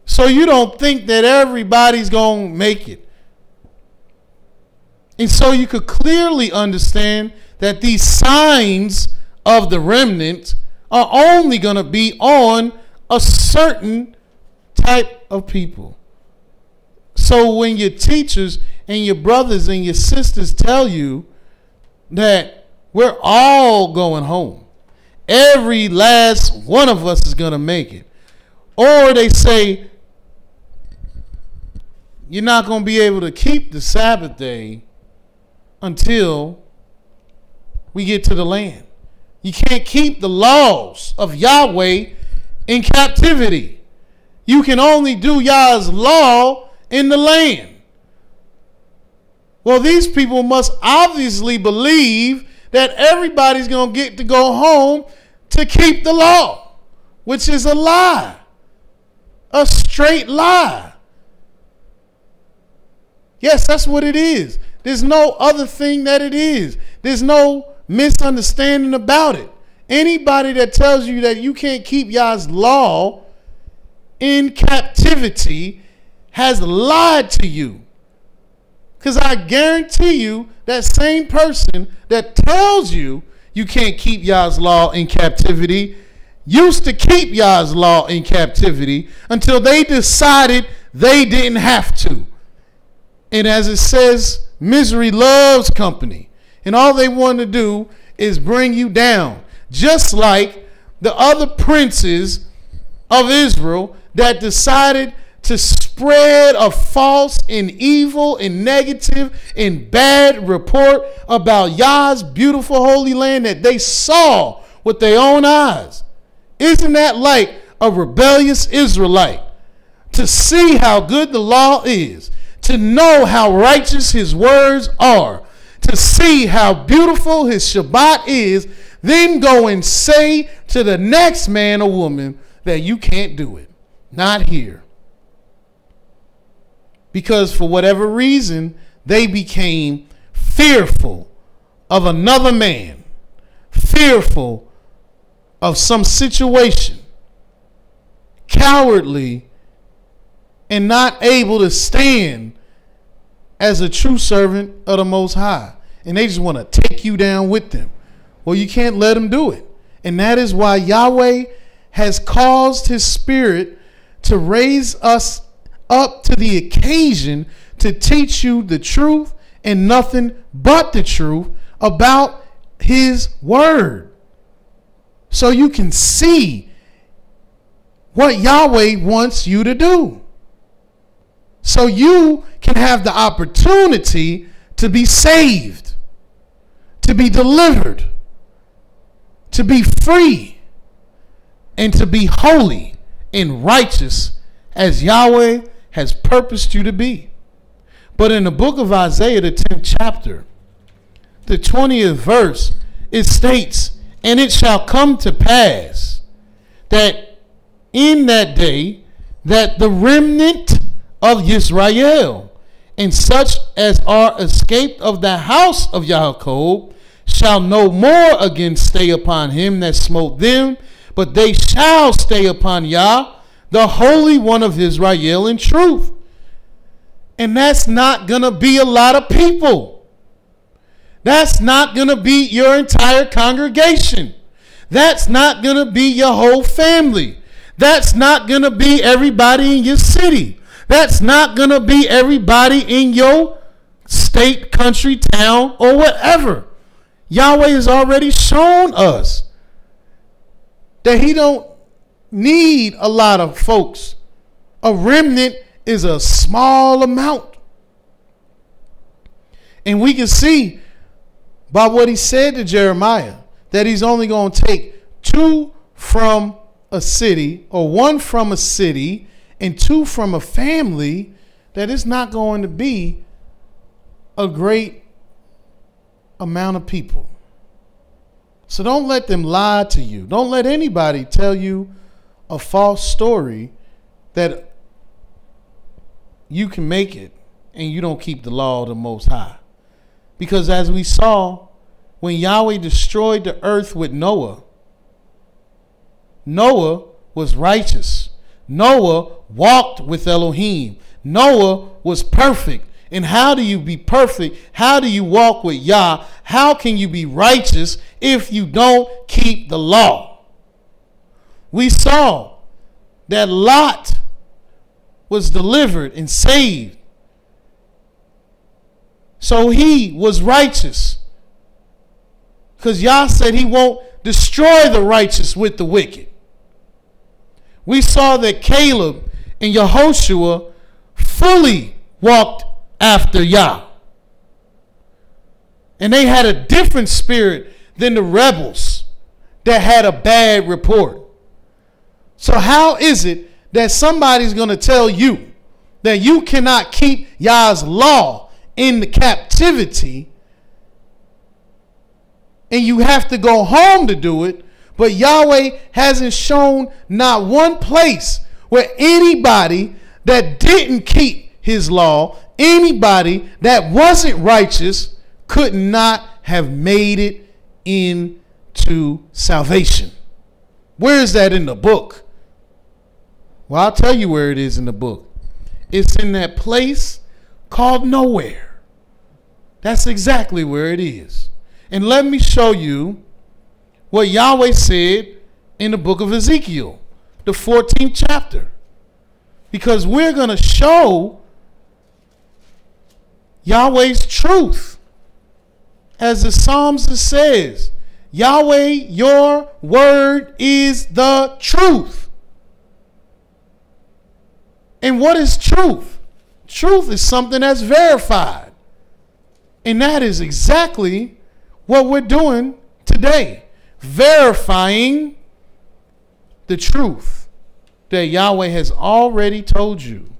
So you don't think that everybody's going to make it. And so you could clearly understand that these signs of the remnant are only going to be on a certain type of people. So when your teachers and your brothers and your sisters tell you that we're all going home, every last one of us is going to make it, or they say you're not going to be able to keep the Sabbath day until we get to the land. You can't keep the laws of Yahweh in captivity. You can only do Yah's law in the land. Well, these people must obviously believe that everybody's going to get to go home to keep the law, which is a lie, a straight lie. Yes, that's what it is. There's no other thing that it is. There's no misunderstanding about it. Anybody that tells you that you can't keep Yah's law in captivity has lied to you. Because I guarantee you that same person that tells you you can't keep Yah's law in captivity used to keep Yah's law in captivity until they decided they didn't have to. And as it says, misery loves company. And all they want to do is bring you down. Just like the other princes of Israel that decided to spread a false and evil and negative and bad report about Yah's beautiful holy land that they saw with their own eyes. Isn't that like a rebellious Israelite? To see how good the law is, to know how righteous his words are, to see how beautiful his Shabbat is, then go and say to the next man or woman that you can't do it. Not here. Because for whatever reason, they became fearful of another man, fearful of some situation, cowardly, and not able to stand as a true servant of the Most High. And they just want to take you down with them. Well, you can't let them do it. And that is why Yahweh has caused his spirit to raise us up to the occasion to teach you the truth and nothing but the truth about his word. So you can see what Yahweh wants you to do. So you can have the opportunity to be saved, to be delivered, to be free, and to be holy and righteous as Yahweh has purposed you to be. But in the book of Isaiah, the 10th chapter, the 20th verse, it states, "And it shall come to pass that in that day that the remnant of YIsraEL and such as are escaped of the house of Yaakov shall no more again stay upon him that smote them, but they shall stay upon Yah, the Holy One of Israel, in truth." And that's not going to be a lot of people. That's not going to be your entire congregation. That's not going to be your whole family. That's not going to be everybody in your city. That's not going to be everybody in your state, country, town, or whatever. Yahweh has already shown us that he don't need a lot of folks. A remnant is a small amount. And we can see by what he said to Jeremiah that he's only going to take 2 from a city, or 1 from a city and 2 from a family, that it's not going to be a great amount of people. So don't let them lie to you. Don't let anybody tell you a false story that you can make it and you don't keep the law of the Most High. Because as we saw, when Yahweh destroyed the earth with Noah, Noah was righteous. Noah walked with Elohim. Noah was perfect. And how do you be perfect? How do you walk with Yah? How can you be righteous if you don't keep the law? We saw that Lot was delivered and saved. So he was righteous. Because Yah said he won't destroy the righteous with the wicked. We saw that Caleb and Yehoshua fully walked after Yah. And they had a different spirit than the rebels that had a bad report. So how is it that somebody's going to tell you that you cannot keep Yah's law in the captivity and you have to go home to do it, but Yahweh hasn't shown not one place where anybody that didn't keep his law, anybody that wasn't righteous, could not have made it into salvation. Where is that in the book? Well, I'll tell you where it is in the book. It's in that place called nowhere. That's exactly where it is. And let me show you what Yahweh said in the book of Ezekiel, the 14th chapter. Because we're going to show Yahweh's truth. As the Psalms says, Yahweh, your word is the truth. And what is truth? Truth is something that's verified. And that is exactly what we're doing today. Verifying the truth that Yahweh has already told you.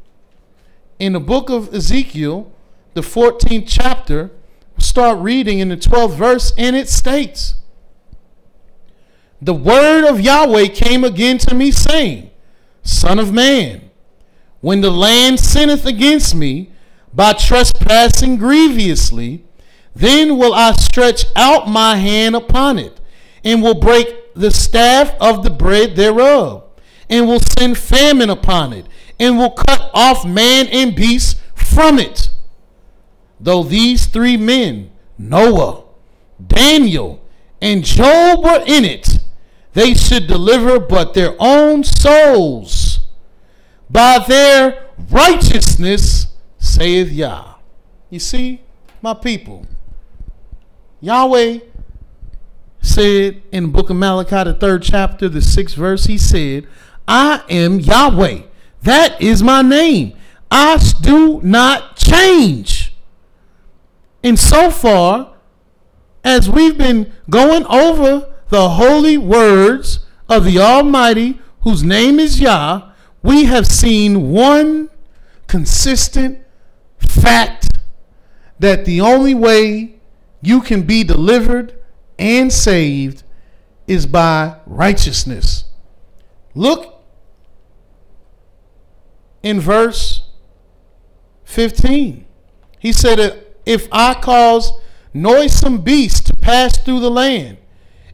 In the book of Ezekiel, the 14th chapter, start reading in the 12th verse, and it states, the word of Yahweh came again to me, saying, Son of man, when the land sinneth against me by trespassing grievously, then will I stretch out my hand upon it, and will break the staff of the bread thereof, and will send famine upon it, and will cut off man and beast from it. Though these three men, Noah, Daniel, and Job, were in it, they should deliver but their own souls by their righteousness, saith Yah. You see, my people, Yahweh said in the book of Malachi, the 3rd chapter, the 6th verse, he said, I am Yahweh. That is my name. I do not change. And so far, as we've been going over the holy words of the Almighty, whose name is Yah, we have seen one consistent fact that the only way you can be delivered and saved is by righteousness. Look in verse 15. He said, if I cause noisome beasts to pass through the land,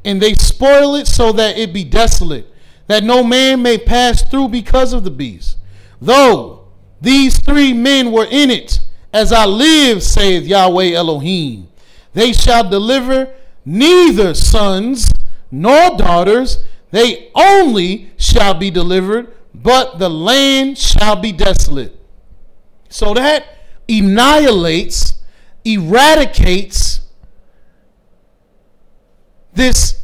and they spoil it so that it be desolate, that no man may pass through because of the beast, though these three men were in it, as I live, saith Yahweh Elohim, they shall deliver neither sons nor daughters, they only shall be delivered, but the land shall be desolate. So that annihilates, eradicates this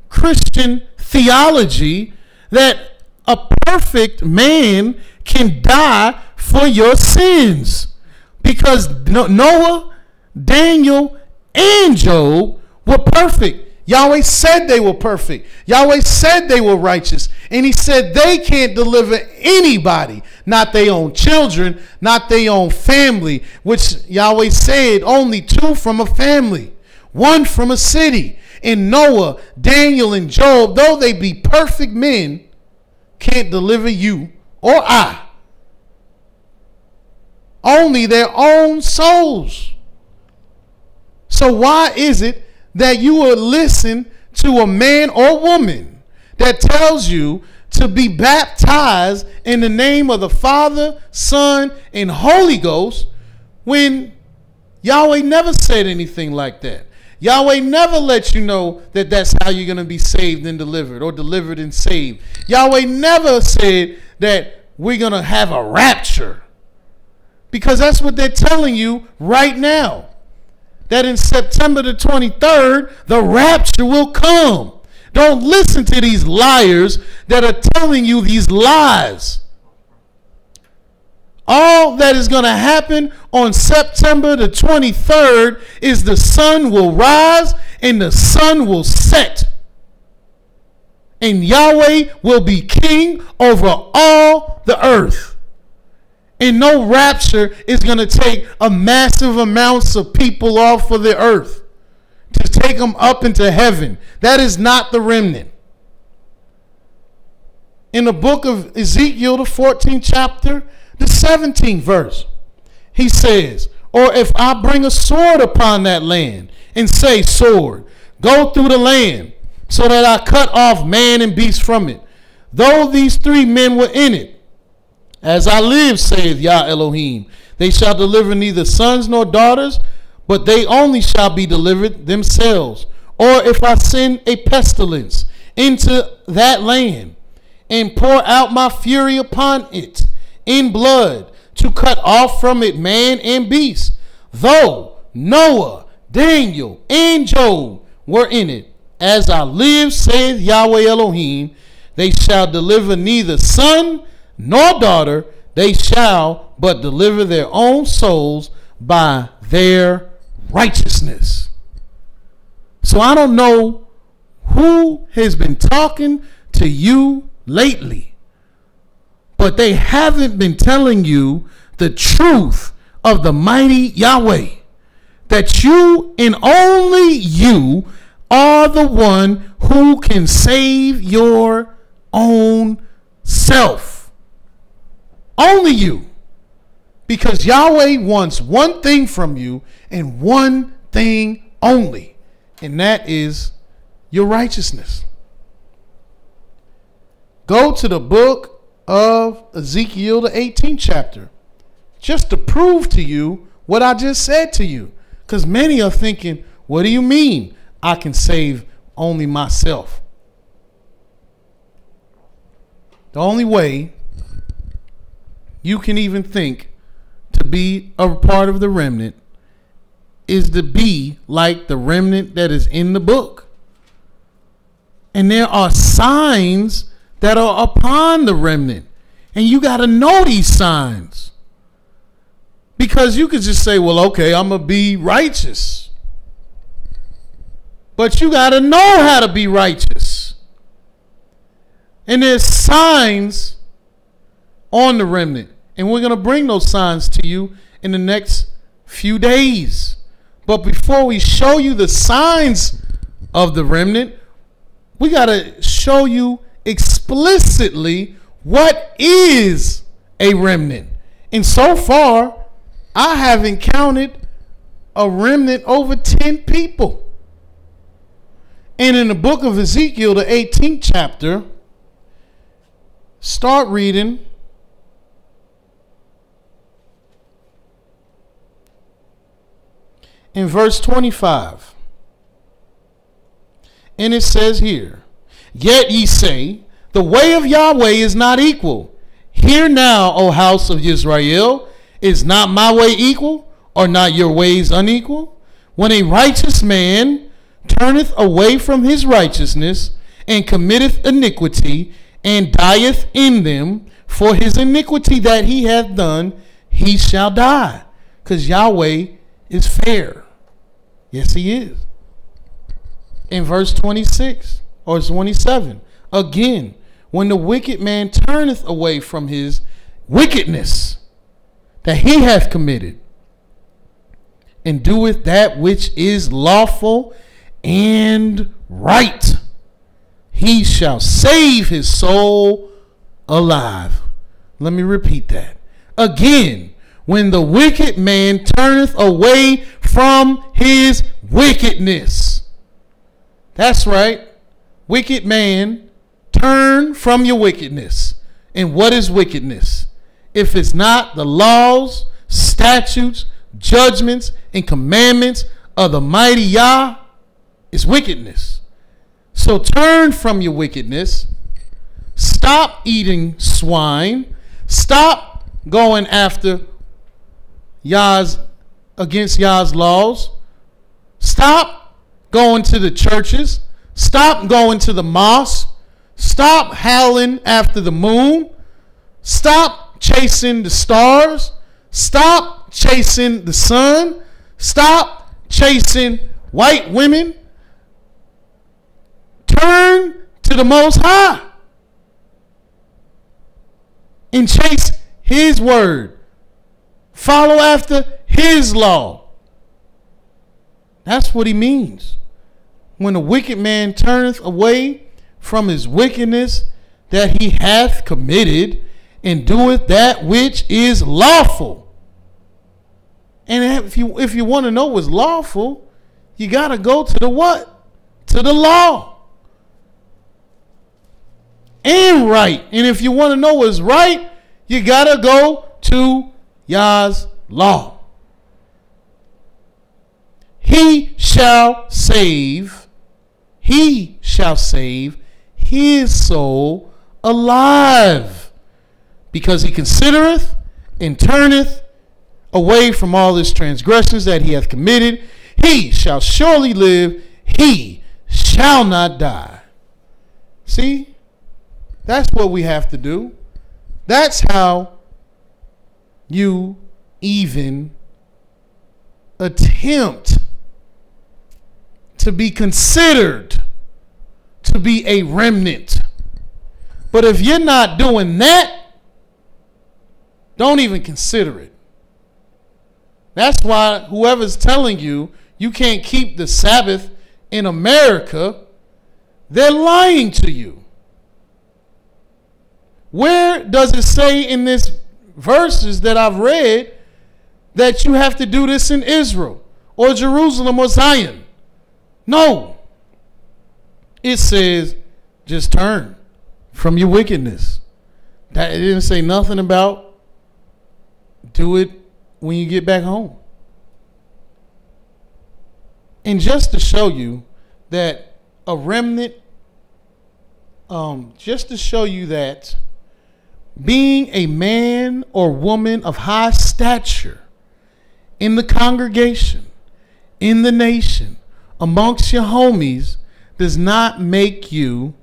Christian theology that a perfect man can die for your sins. Because Noah, Daniel, and Job were perfect. Yahweh said they were perfect. Yahweh said they were righteous. And he said they can't deliver anybody, not their own children, not their own family, which Yahweh said only 2 from a family, 1 from a city. And Noah, Daniel, and Job, though they be perfect men, can't deliver you or I. Only their own souls. So why is it that you will listen to a man or woman that tells you to be baptized in the name of the Father, Son, and Holy Ghost when Yahweh never said anything like that? Yahweh never let you know that that's how you're going to be saved and delivered, or delivered and saved. Yahweh never said that we're going to have a rapture, because that's what they're telling you right now. That in September the 23rd, the rapture will come. Don't listen to these liars that are telling you these lies. All that is going to happen on September the 23rd is the sun will rise and the sun will set. And Yahweh will be king over all the earth. And no rapture is going to take a massive amounts of people off of the earth to take them up into heaven. That is not the remnant. In the book of Ezekiel, the 14th chapter, the 17th verse, he says, or if I bring a sword upon that land and say, sword, go through the land so that I cut off man and beast from it. Though these 3 men were in it, as I live, saith Yah Elohim, they shall deliver neither sons nor daughters, but they only shall be delivered themselves. Or if I send a pestilence into that land and pour out my fury upon it in blood to cut off from it man and beast, though Noah, Daniel, and Job were in it, as I live, saith Yahweh Elohim, they shall deliver neither son nor daughter, they shall but deliver their own souls by their righteousness. So I don't know who has been talking to you lately, but they haven't been telling you the truth of the mighty Yahweh, that you and only you are the one who can save your own self. Only you. Because Yahweh wants one thing from you and one thing only, and that is your righteousness. Go to the book of Ezekiel, the 18th chapter, just to prove to you what I just said to you. Because many are thinking, what do you mean I can save only myself? The only way you can even think to be a part of the remnant is to be like the remnant that is in the book. And there are signs that are upon the remnant. And you got to know these signs. Because you could just say, well, okay, I'm going to be righteous. But you got to know how to be righteous. And there's signs on the remnant. And we're going to bring those signs to you in the next few days. But before we show you the signs of the remnant, we got to show you explicitly what is a remnant. And so far, I haven't counted a remnant over 10 people. And in the book of Ezekiel, the 18th chapter, start reading in verse 25. And it says here, yet ye say, the way of Yahweh is not equal. Hear now, O house of Yisrael, is not my way equal, or not your ways unequal? When a righteous man turneth away from his righteousness, and committeth iniquity, and dieth in them, for his iniquity that he hath done, he shall die. Because Yahweh is fair. Yes, he is. In verse 26 or 27, again, when the wicked man turneth away from his wickedness that he hath committed, and doeth that which is lawful and right, he shall save his soul alive. Let me repeat that. Again, when the wicked man turneth away from his wickedness. That's right. Wicked man, turn from your wickedness. And what is wickedness? If it's not the laws, statutes, judgments, and commandments of the mighty Yah, it's wickedness. So turn from your wickedness. Stop eating swine. Stop going after against Yah's laws. Stop going to the churches. Stop going to the mosque. Stop howling after the moon. Stop chasing the stars. Stop chasing the sun. Stop chasing white women. Turn to the Most High and chase his word, Follow after his law. That's what he means. When a wicked man turneth away from his wickedness that he hath committed, and doeth that which is lawful. And if you want to know what's lawful, you got to go to the what? To the law. And right. And if you want to know what's right, you got to go to Yah's law. He shall save his soul alive, because he considereth and turneth away from all his transgressions that he hath committed. He shall surely live, he shall not die. See? That's what we have to do. That's how you even attempt to be considered to be a remnant. But if you're not doing that, don't even consider it. That's why whoever's telling you you can't keep the Sabbath in America, they're lying to you. Where does it say in this verses that I've read that you have to do this in Israel or Jerusalem or Zion? No. It says just turn from your wickedness. That it didn't say nothing about do it when you get back home. And just to show you that a remnant, just to show you that being a man or woman of high stature in the congregation, in the nation, amongst your homies, does not make you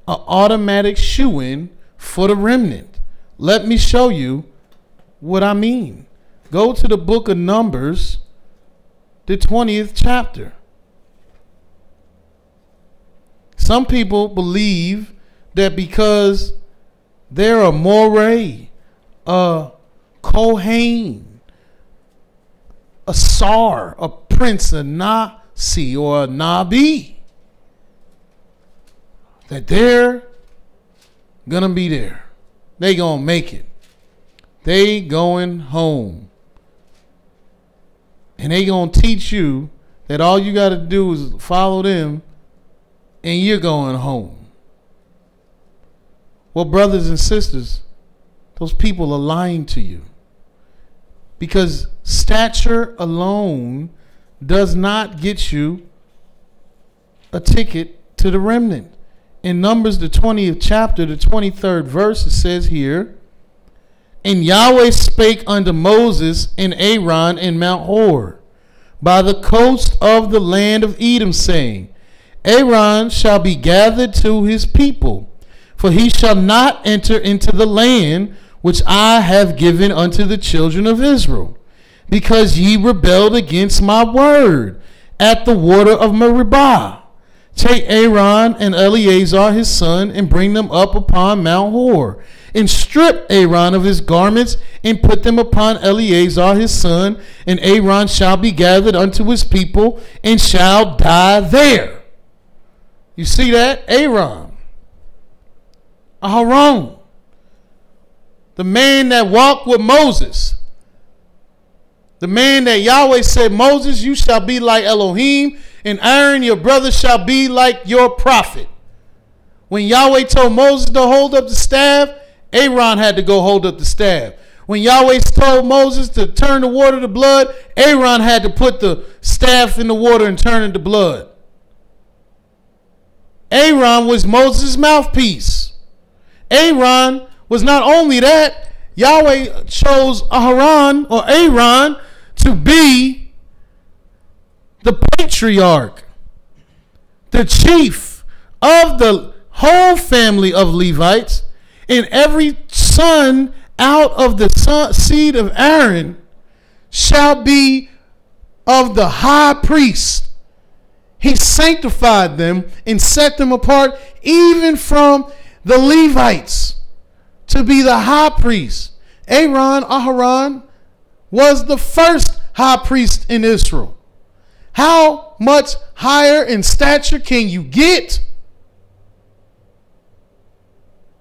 an automatic shoo-in for the remnant. Let me show you what I mean. Go to the book of Numbers, the 20th chapter. Some people believe that because they're a Moreh, a Kohen, a Sar, a prince, a Nasi, or a Nabi, that they're going to be there. They going to make it. They going home. And they going to teach you that all you got to do is follow them and you're going home. Well, brothers and sisters, those people are lying to you. Because stature alone does not get you a ticket to the remnant. In Numbers, the 20th chapter, the 23rd verse, it says here, and Yahweh spake unto Moses and Aaron in Mount Hor, by the coast of the land of Edom, saying, Aaron shall be gathered to his people, for he shall not enter into the land which I have given unto the children of Israel, because ye rebelled against my word at the water of Meribah. Take Aaron and Eleazar his son, and bring them up upon Mount Hor, and strip Aaron of his garments, and put them upon Eleazar his son, and Aaron shall be gathered unto his people, and shall die there. You see that? Aaron, Aharon, the man that walked with Moses, the man that Yahweh said, Moses, you shall be like Elohim, and Aaron, your brother, shall be like your prophet. When Yahweh told Moses to hold up the staff, Aaron had to go hold up the staff. When Yahweh told Moses to turn the water to blood, Aaron had to put the staff in the water and turn it to blood. Aaron was Moses' mouthpiece. Aaron was not only that, Yahweh chose Aharon or Aaron to be the patriarch, the chief of the whole family of Levites, and every son out of the seed of Aaron shall be of the high priest. He sanctified them and set them apart even from the Levites to be the high priest. Aaron, Aharon, was the first high priest in Israel. How much higher in stature can you get?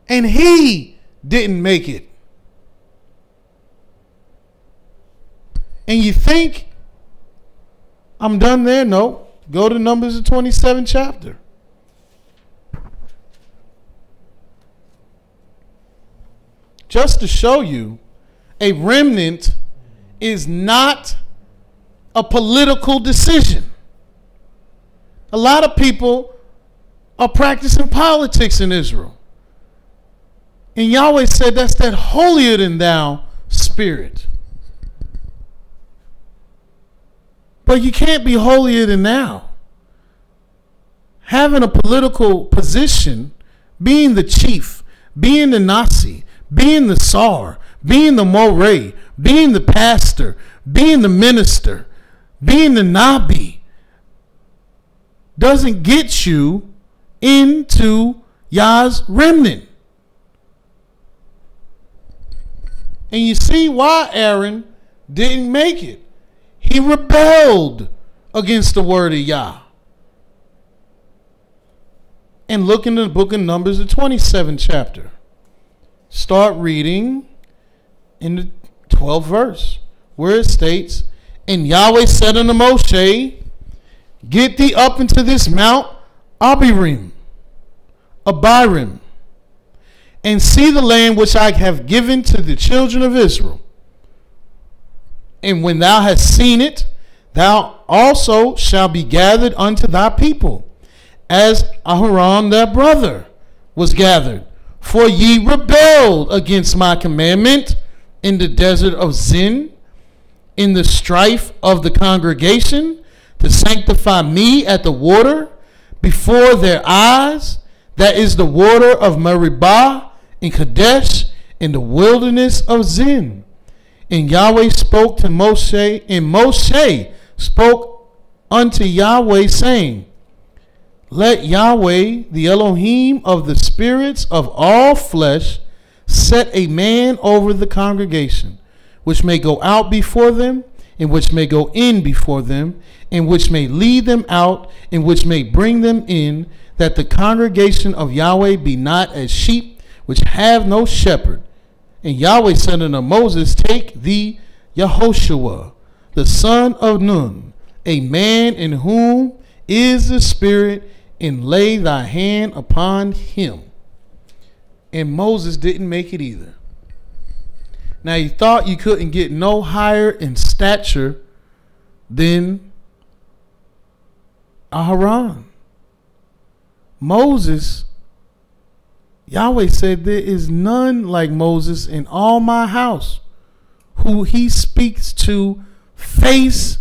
And he didn't make it. And you think I'm done there? No. Go to Numbers the 27th chapter. Just to show you, a remnant is not a political decision. A lot of people are practicing politics in Israel. And Yahweh said that's that holier than thou spirit. But you can't be holier than thou. Having a political position, being the chief, being the Nasi, being the Tsar, being the Moreh, being the pastor, being the minister, being the Nabi, doesn't get you into Yah's remnant. And you see why Aaron didn't make it. He rebelled against the word of Yah. And look in the book of Numbers, the 27th chapter. Start reading in the 12th verse, where it states, and Yahweh said unto Moshe, get thee up into this mount Abiram, and see the land which I have given to the children of Israel. And when thou hast seen it, thou also shalt be gathered unto thy people, as Aharon thy brother was gathered. For ye rebelled against my commandment in the desert of Zin, in the strife of the congregation, to sanctify me at the water before their eyes, that is the water of Meribah in Kadesh, in the wilderness of Zin. And Yahweh spoke to Moshe, and Moshe spoke unto Yahweh, saying, let Yahweh, the Elohim of the spirits of all flesh, set a man over the congregation, which may go out before them, and which may go in before them, and which may lead them out, and which may bring them in, that the congregation of Yahweh be not as sheep which have no shepherd. And Yahweh said unto Moses, take thee Yehoshua, the son of Nun, a man in whom is the Spirit, and lay thy hand upon him. And Moses didn't make it either. Now you thought you couldn't get no higher in stature than Aharon. Moses, Yahweh said, there is none like Moses in all my house, who he speaks to face,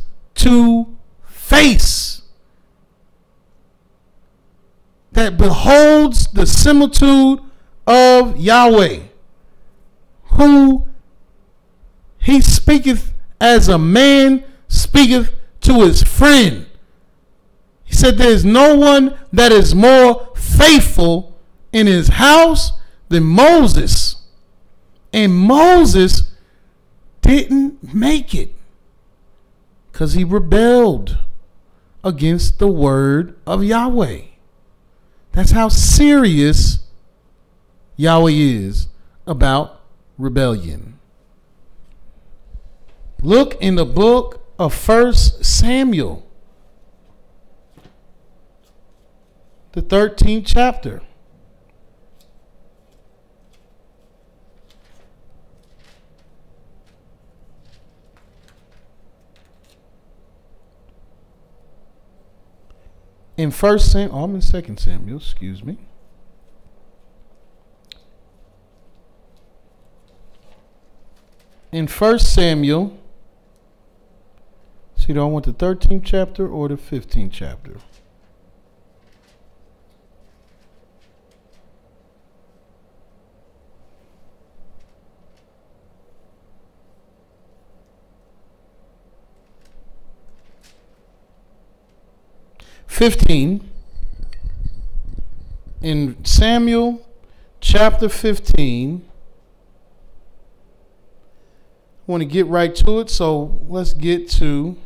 that beholds the similitude of Yahweh, who he speaketh as a man speaketh to his friend. He said there is no one that is more faithful in his house than Moses. And Moses didn't make it because he rebelled against the word of Yahweh. That's how serious Yahweh is about rebellion. Look in the book of 1 Samuel, the 13th chapter. In 1 Samuel, I'm in 2 Samuel, excuse me. In 1 Samuel, see, do I want the 13th chapter or the 15th chapter? In Samuel chapter 15, want to get right to it, so let's get to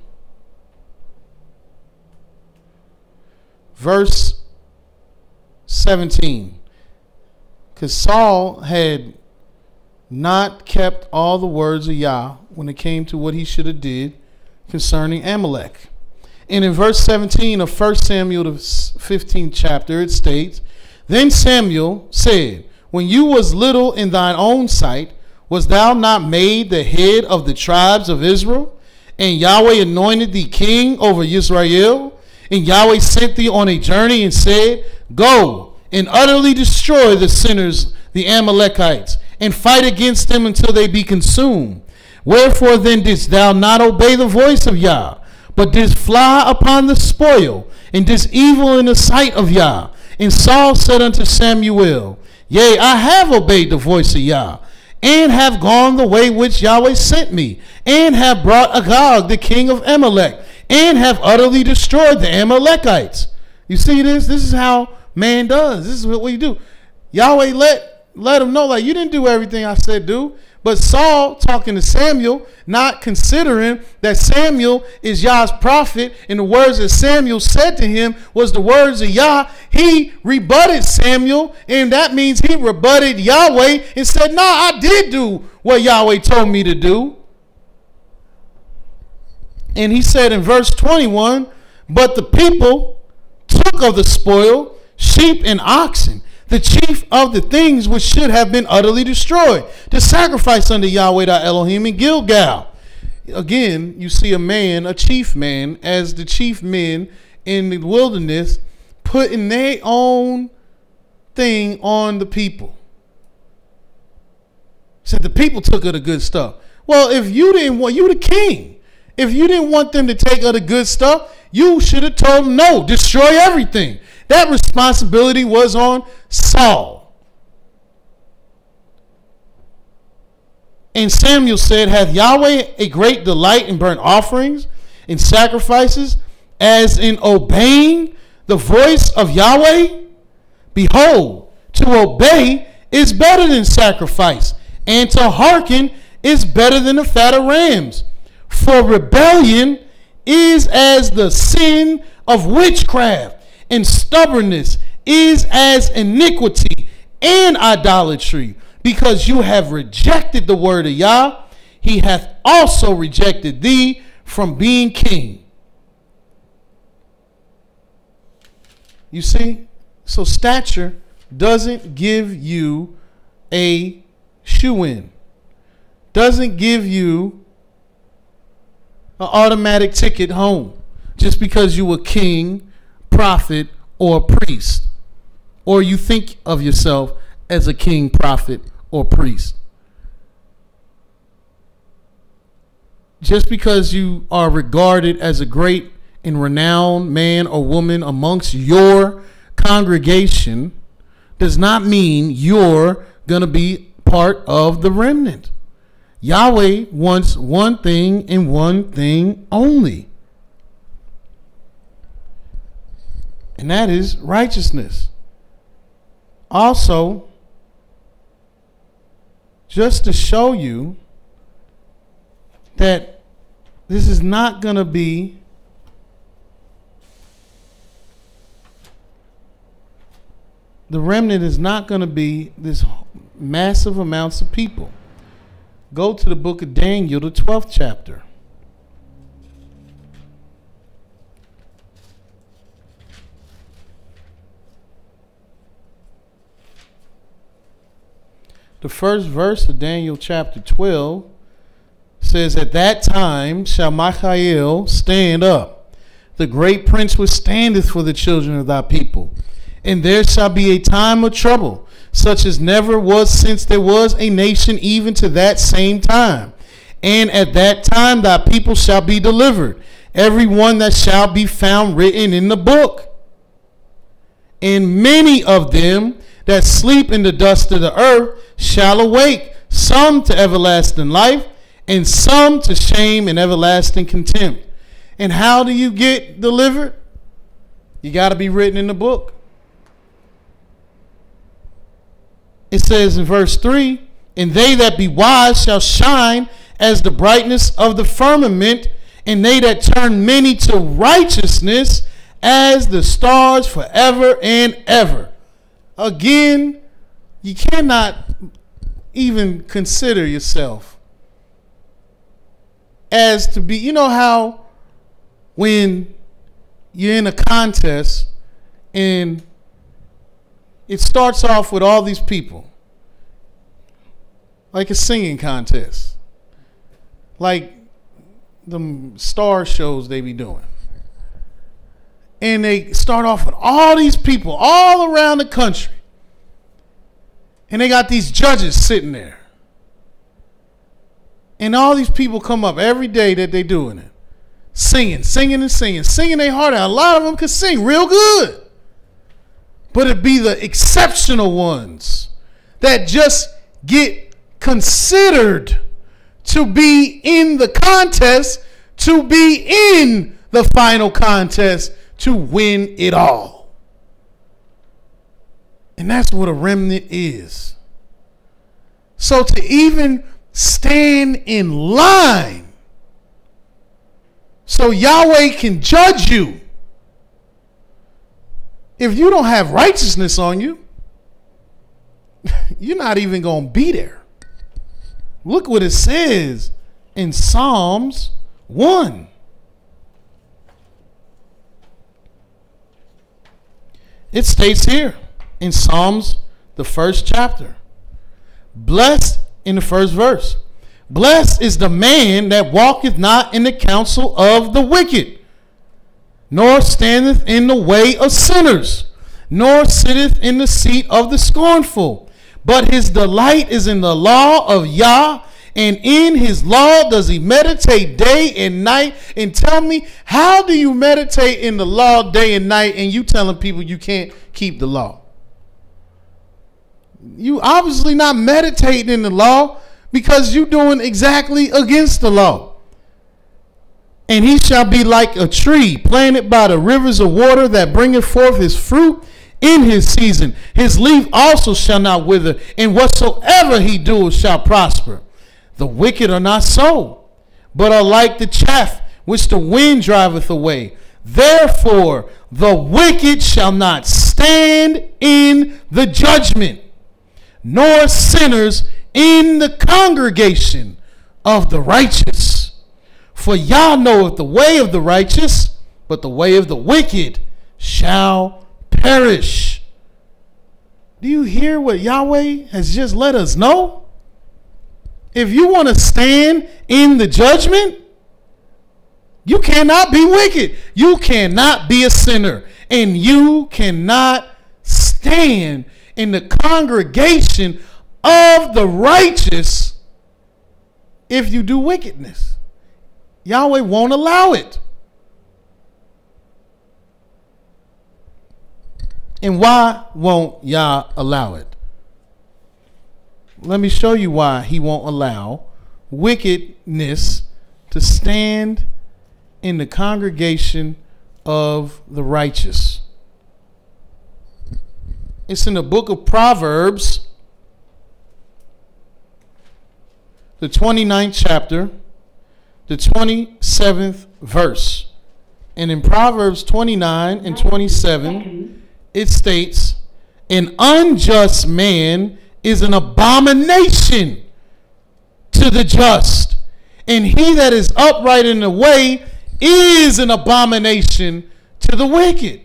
verse 17. Because Saul had not kept all the words of Yah when it came to what he should have did concerning Amalek. And in verse 17 of 1 Samuel, the 15th chapter, it states, Then Samuel said, When you was little in thine own sight, was thou not made the head of the tribes of Israel? And Yahweh anointed thee king over Israel? And Yahweh sent thee on a journey and said, Go and utterly destroy the sinners, the Amalekites, and fight against them until they be consumed. Wherefore then didst thou not obey the voice of Yah, but didst fly upon the spoil, and didst evil in the sight of Yah? And Saul said unto Samuel, Yea, I have obeyed the voice of Yah, and have gone the way which Yahweh sent me, and have brought Agag, the king of Amalek, and have utterly destroyed the Amalekites. You see this? This is how man does. This is what we do. Yahweh let him know, like, you didn't do everything I said do. But Saul, talking to Samuel, not considering that Samuel is Yah's prophet, and the words that Samuel said to him was the words of Yah, he rebutted Samuel, and that means he rebutted Yahweh and said, no, I did do what Yahweh told me to do. And he said in verse 21, But the people took of the spoil sheep and oxen, the chief of the things which should have been utterly destroyed, to sacrifice unto Yahweh thy Elohim in Gilgal. Again, you see a man, a chief man, as the chief men in the wilderness, putting their own thing on the people. Said the people took of the good stuff. Well, if you didn't want, you the king. If you didn't want them to take of the good stuff, you should have told them, no, destroy everything. That responsibility was on Saul. And Samuel said, Hath Yahweh a great delight in burnt offerings and sacrifices, as in obeying the voice of Yahweh? Behold, to obey is better than sacrifice, and to hearken is better than the fat of rams. For rebellion is as the sin of witchcraft, and stubbornness is as iniquity and idolatry. Because you have rejected the word of Yah, he hath also rejected thee from being king. You see? So stature doesn't give you a shoe-in. Doesn't give you an automatic ticket home just because you a king, prophet, or priest, or you think of yourself as a king, prophet, or priest. Just because you are regarded as a great and renowned man or woman amongst your congregation does not mean you're going to be part of the remnant. Yahweh wants one thing and one thing only. And that is righteousness. Also, just to show you that this is not going to be the remnant is not going to be this massive amounts of people. Go to the book of Daniel, the 12th chapter. The first verse of Daniel chapter 12 says, At that time shall Michael stand up, the great prince which standeth for the children of thy people. And there shall be a time of trouble, such as never was since there was a nation even to that same time. And at that time thy people shall be delivered, every one that shall be found written in the book. And many of them that sleep in the dust of the earth shall awake, some to everlasting life, and some to shame and everlasting contempt. And how do you get delivered? You got to be written in the book. It says in verse 3, And they that be wise shall shine as the brightness of the firmament, and they that turn many to righteousness as the stars forever and ever. Again, you cannot even consider yourself as to be, you know how when you're in a contest and it starts off with all these people, like a singing contest, like the star shows they be doing. And they start off with all these people all around the country. And they got these judges sitting there. And all these people come up every day that they doing it. Singing their heart out. A lot of them can sing real good. But it be the exceptional ones that just get considered to be in the contest, to be in the final contest, to win it all. And that's what a remnant is. So to even stand in line so Yahweh can judge you, if you don't have righteousness on you, you're not even going to be there. Look what it says in Psalms 1. It states here in Psalms, the first chapter, blessed in the first verse, blessed is the man that walketh not in the counsel of the wicked, nor standeth in the way of sinners, nor sitteth in the seat of the scornful. But his delight is in the law of Yah, and in his law does he meditate day and night. And tell me, how do you meditate in the law day and night and you telling people you can't keep the law? You obviously not meditating in the law because you doing exactly against the law. And he shall be like a tree planted by the rivers of water that bringeth forth his fruit in his season. His leaf also shall not wither, and whatsoever he doeth shall prosper. The wicked are not so, but are like the chaff which the wind driveth away. Therefore the wicked shall not stand in the judgment, nor sinners in the congregation of the righteous. For Yah knoweth the way of the righteous, but the way of the wicked shall perish. Do you hear what Yahweh has just let us know? If you want to stand in the judgment, you cannot be wicked. You cannot be a sinner. And you cannot stand in the congregation of the righteous if you do wickedness. Yahweh won't allow it. And why won't Yah allow it? Let me show you why he won't allow wickedness to stand in the congregation of the righteous. It's in the book of Proverbs, the 29th chapter, the 27th verse. And in Proverbs 29 and 27, it states, an unjust man is an abomination to the just, and he that is upright in the way is an abomination to the wicked.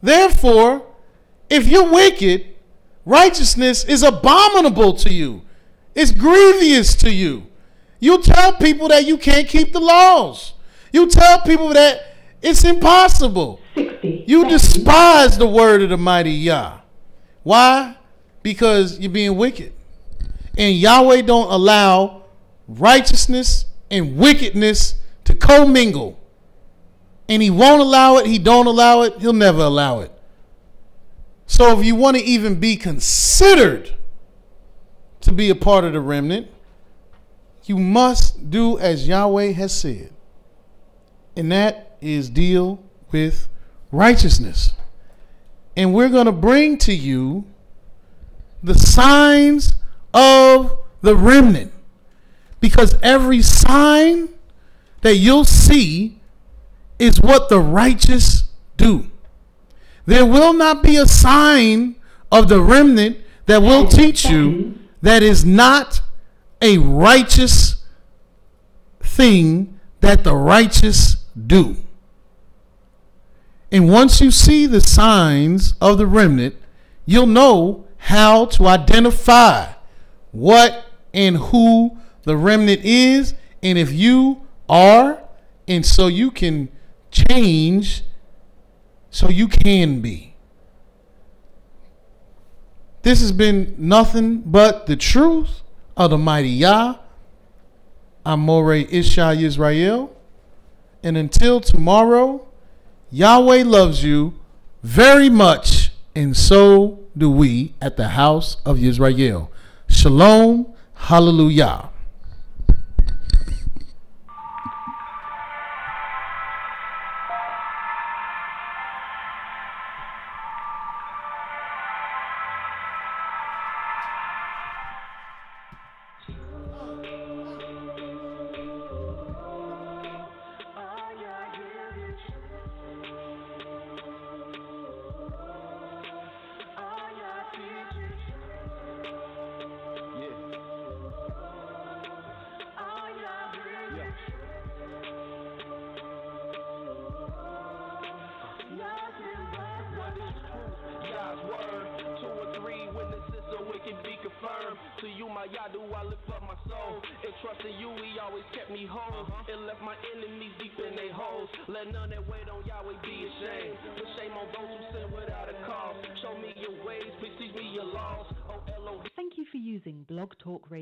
Therefore, if you're wicked, righteousness is abominable to you. It's grievous to you. You tell people that you can't keep the laws. You tell people that it's impossible. You despise the word of the mighty Yah. Why? Because you're being wicked. And Yahweh don't allow righteousness and wickedness to commingle. And he won't allow it. He don't allow it. He'll never allow it. So if you want to even be considered to be a part of the remnant, you must do as Yahweh has said. And that is deal with righteousness. And we're going to bring to you the signs of the remnant. Because every sign that you'll see is what the righteous do. There will not be a sign of the remnant that will teach you that is not a righteous thing that the righteous do. And once you see the signs of the remnant, you'll know how to identify what and who the remnant is, and if you are, and so you can change so you can be. This has been nothing but the truth of the mighty Yah. I'm Mowreh IshYAH, and until tomorrow, Yahweh loves you very much, and so do we at the house of Yisrael. Shalom, hallelujah. To you, my Yah, do I lift up my soul. And trusting you, he always kept me whole. And left my enemies deep in their holes. Let none that wait on Yahweh be ashamed. Put shame on those who sin without a cause. Show me your ways, please teach me your laws. Oh, Elohim. Thank you for using Blog Talk Radio.